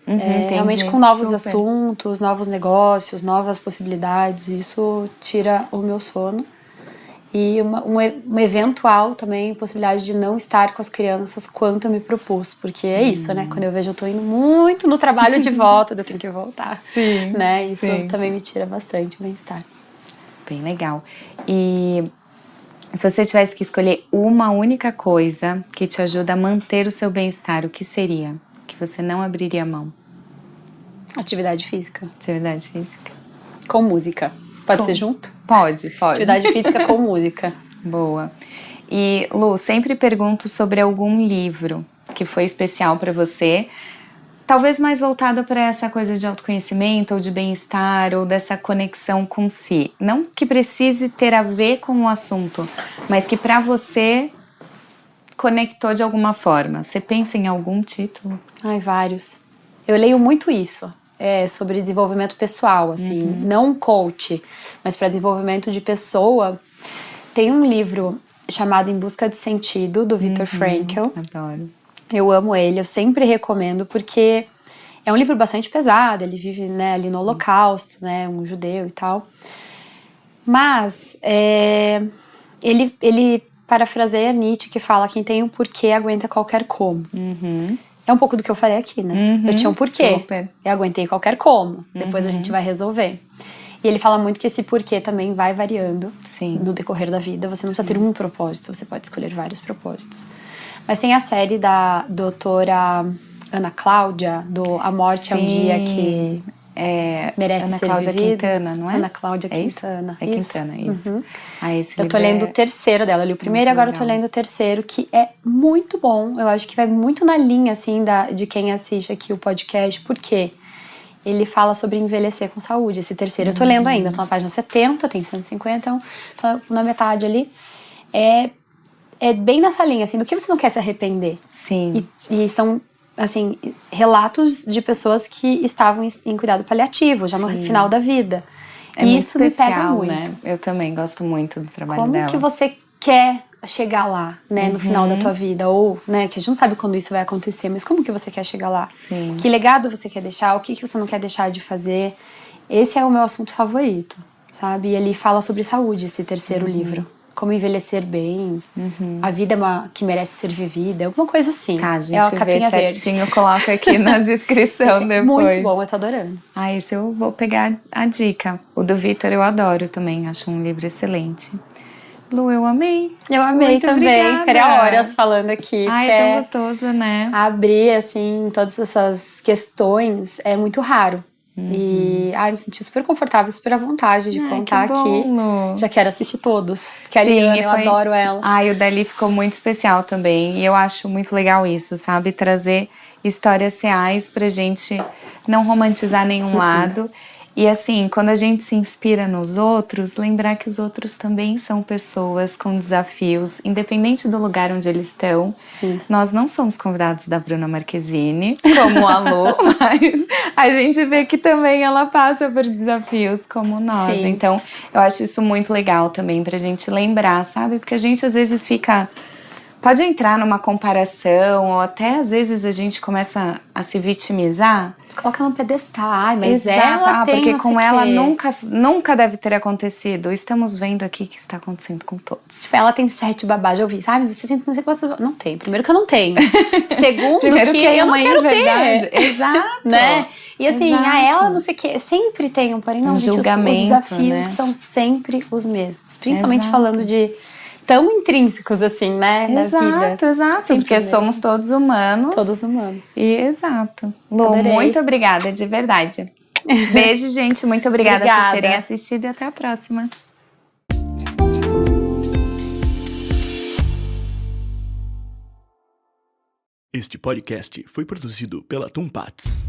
Realmente com novos assuntos, novos negócios, novas possibilidades. Isso tira o meu sono. E uma eventual também possibilidade de não estar com as crianças quanto eu me propus. Porque é isso, né? Quando eu vejo, eu tô indo muito no trabalho de volta, eu tenho que voltar. Sim, né? Isso também me tira bastante o bem-estar. Bem legal. E se você tivesse que escolher uma única coisa que te ajuda a manter o seu bem-estar, o que seria? Que você não abriria mão? Atividade física. Atividade física. Com música. Pode ser junto? Pode. Atividade física com música. Boa. E, Lu, sempre pergunto sobre algum livro que foi especial para você, talvez mais voltado para essa coisa de autoconhecimento ou de bem-estar ou dessa conexão com si. Não que precise ter a ver com o assunto, mas que para você conectou de alguma forma. Você pensa em algum título? Vários. Eu leio muito isso. Sobre desenvolvimento pessoal, assim, não um coach, mas para desenvolvimento de pessoa. Tem um livro chamado Em Busca de Sentido, do Viktor Frankl. Adoro. Eu amo ele, eu sempre recomendo, porque é um livro bastante pesado, ele vive, né, ali no Holocausto, né, um judeu e tal. Mas ele parafraseia Nietzsche, que fala: quem tem um porquê aguenta qualquer como. É um pouco do que eu falei aqui, né? Eu tinha um porquê. Super. Eu aguentei qualquer como. Depois a gente vai resolver. E ele fala muito que esse porquê também vai variando no decorrer da vida. Você não precisa ter um propósito, você pode escolher vários propósitos. Mas tem a série da doutora Ana Cláudia, do A Morte é um Dia que merece Ana ser Cláudia vivido. Quintana, não é? Ana Cláudia Quintana. É Quintana, isso. Esse eu tô lendo o terceiro dela. Eu li o primeiro e agora eu tô lendo o terceiro, que é muito bom. Eu acho que vai muito na linha, assim, de quem assiste aqui o podcast. Por quê? ele fala sobre envelhecer com saúde. Esse terceiro eu tô lendo ainda, tô na página 70, tem 150, então tô na metade ali. É bem nessa linha, assim, do que você não quer se arrepender. Sim. E são, assim, relatos de pessoas que estavam em cuidado paliativo, já no final da vida. É e muito isso especial, me pega muito. né? Eu também gosto muito do trabalho Como dela. que você quer chegar lá, né, no final da tua vida? Ou, né, que a gente não sabe quando isso vai acontecer, mas como que você quer chegar lá? Sim. Que legado você quer deixar? O que você não quer deixar de fazer? Esse é o meu assunto favorito, sabe? E ele fala sobre saúde, esse terceiro livro. Como envelhecer bem, a vida é uma que merece ser vivida, alguma coisa assim. Tá, a gente é a capinha vê verde. certinho, coloca aqui na descrição Esse é depois. muito bom, eu tô adorando. Ah, esse eu vou pegar a dica. O do Vitor eu adoro também, acho um livro excelente. Lu, eu amei. Eu amei Muito também, obrigada. ficaria horas falando aqui. Ai, porque é tão gostoso, né? abrir, assim, todas essas questões é muito raro. E me senti super confortável, super à vontade de contar que bom, aqui. Lu. Já quero assistir todos. Porque a Sim, Liana, e eu foi... adoro ela. Ai, o dali ficou muito especial também. E eu acho muito legal isso, sabe? Trazer histórias reais pra gente não romantizar nenhum lado. E assim, quando a gente se inspira nos outros, lembrar que os outros também são pessoas com desafios, independente do lugar onde eles estão. Sim. Nós não somos convidados da Bruna Marquezine, como a Lu, mas a gente vê que também ela passa por desafios como nós. Sim. Então, eu acho isso muito legal também pra gente lembrar, sabe? Porque a gente às vezes fica... Pode entrar numa comparação, ou até às vezes a gente começa a se vitimizar. Se coloca no pedestal. Ai, mas Exato, ela tem porque não com sei ela quê. nunca deve ter acontecido. Estamos vendo aqui que está acontecendo com todos. Tipo, ela tem 7 babás, já ouvi. Mas você tem não sei quantos babás. Não tem. Primeiro que eu não tenho. Segundo Primeiro que é eu não uma quero inverdade. ter. Exato. Né? E assim, Exato. ela não sei o quê. Sempre tem um porém. Não, gente, os julgamento, desafios né? são sempre os mesmos. Principalmente Exato. falando de... tão intrínsecos, assim, né, da vida. Exato, Sempre porque os somos mesmos. todos humanos. Todos humanos. Exato. Lu, Adorei. muito obrigada, de verdade. Beijo, gente. Muito obrigada por terem assistido e até a próxima. Este podcast foi produzido pela Tumpats.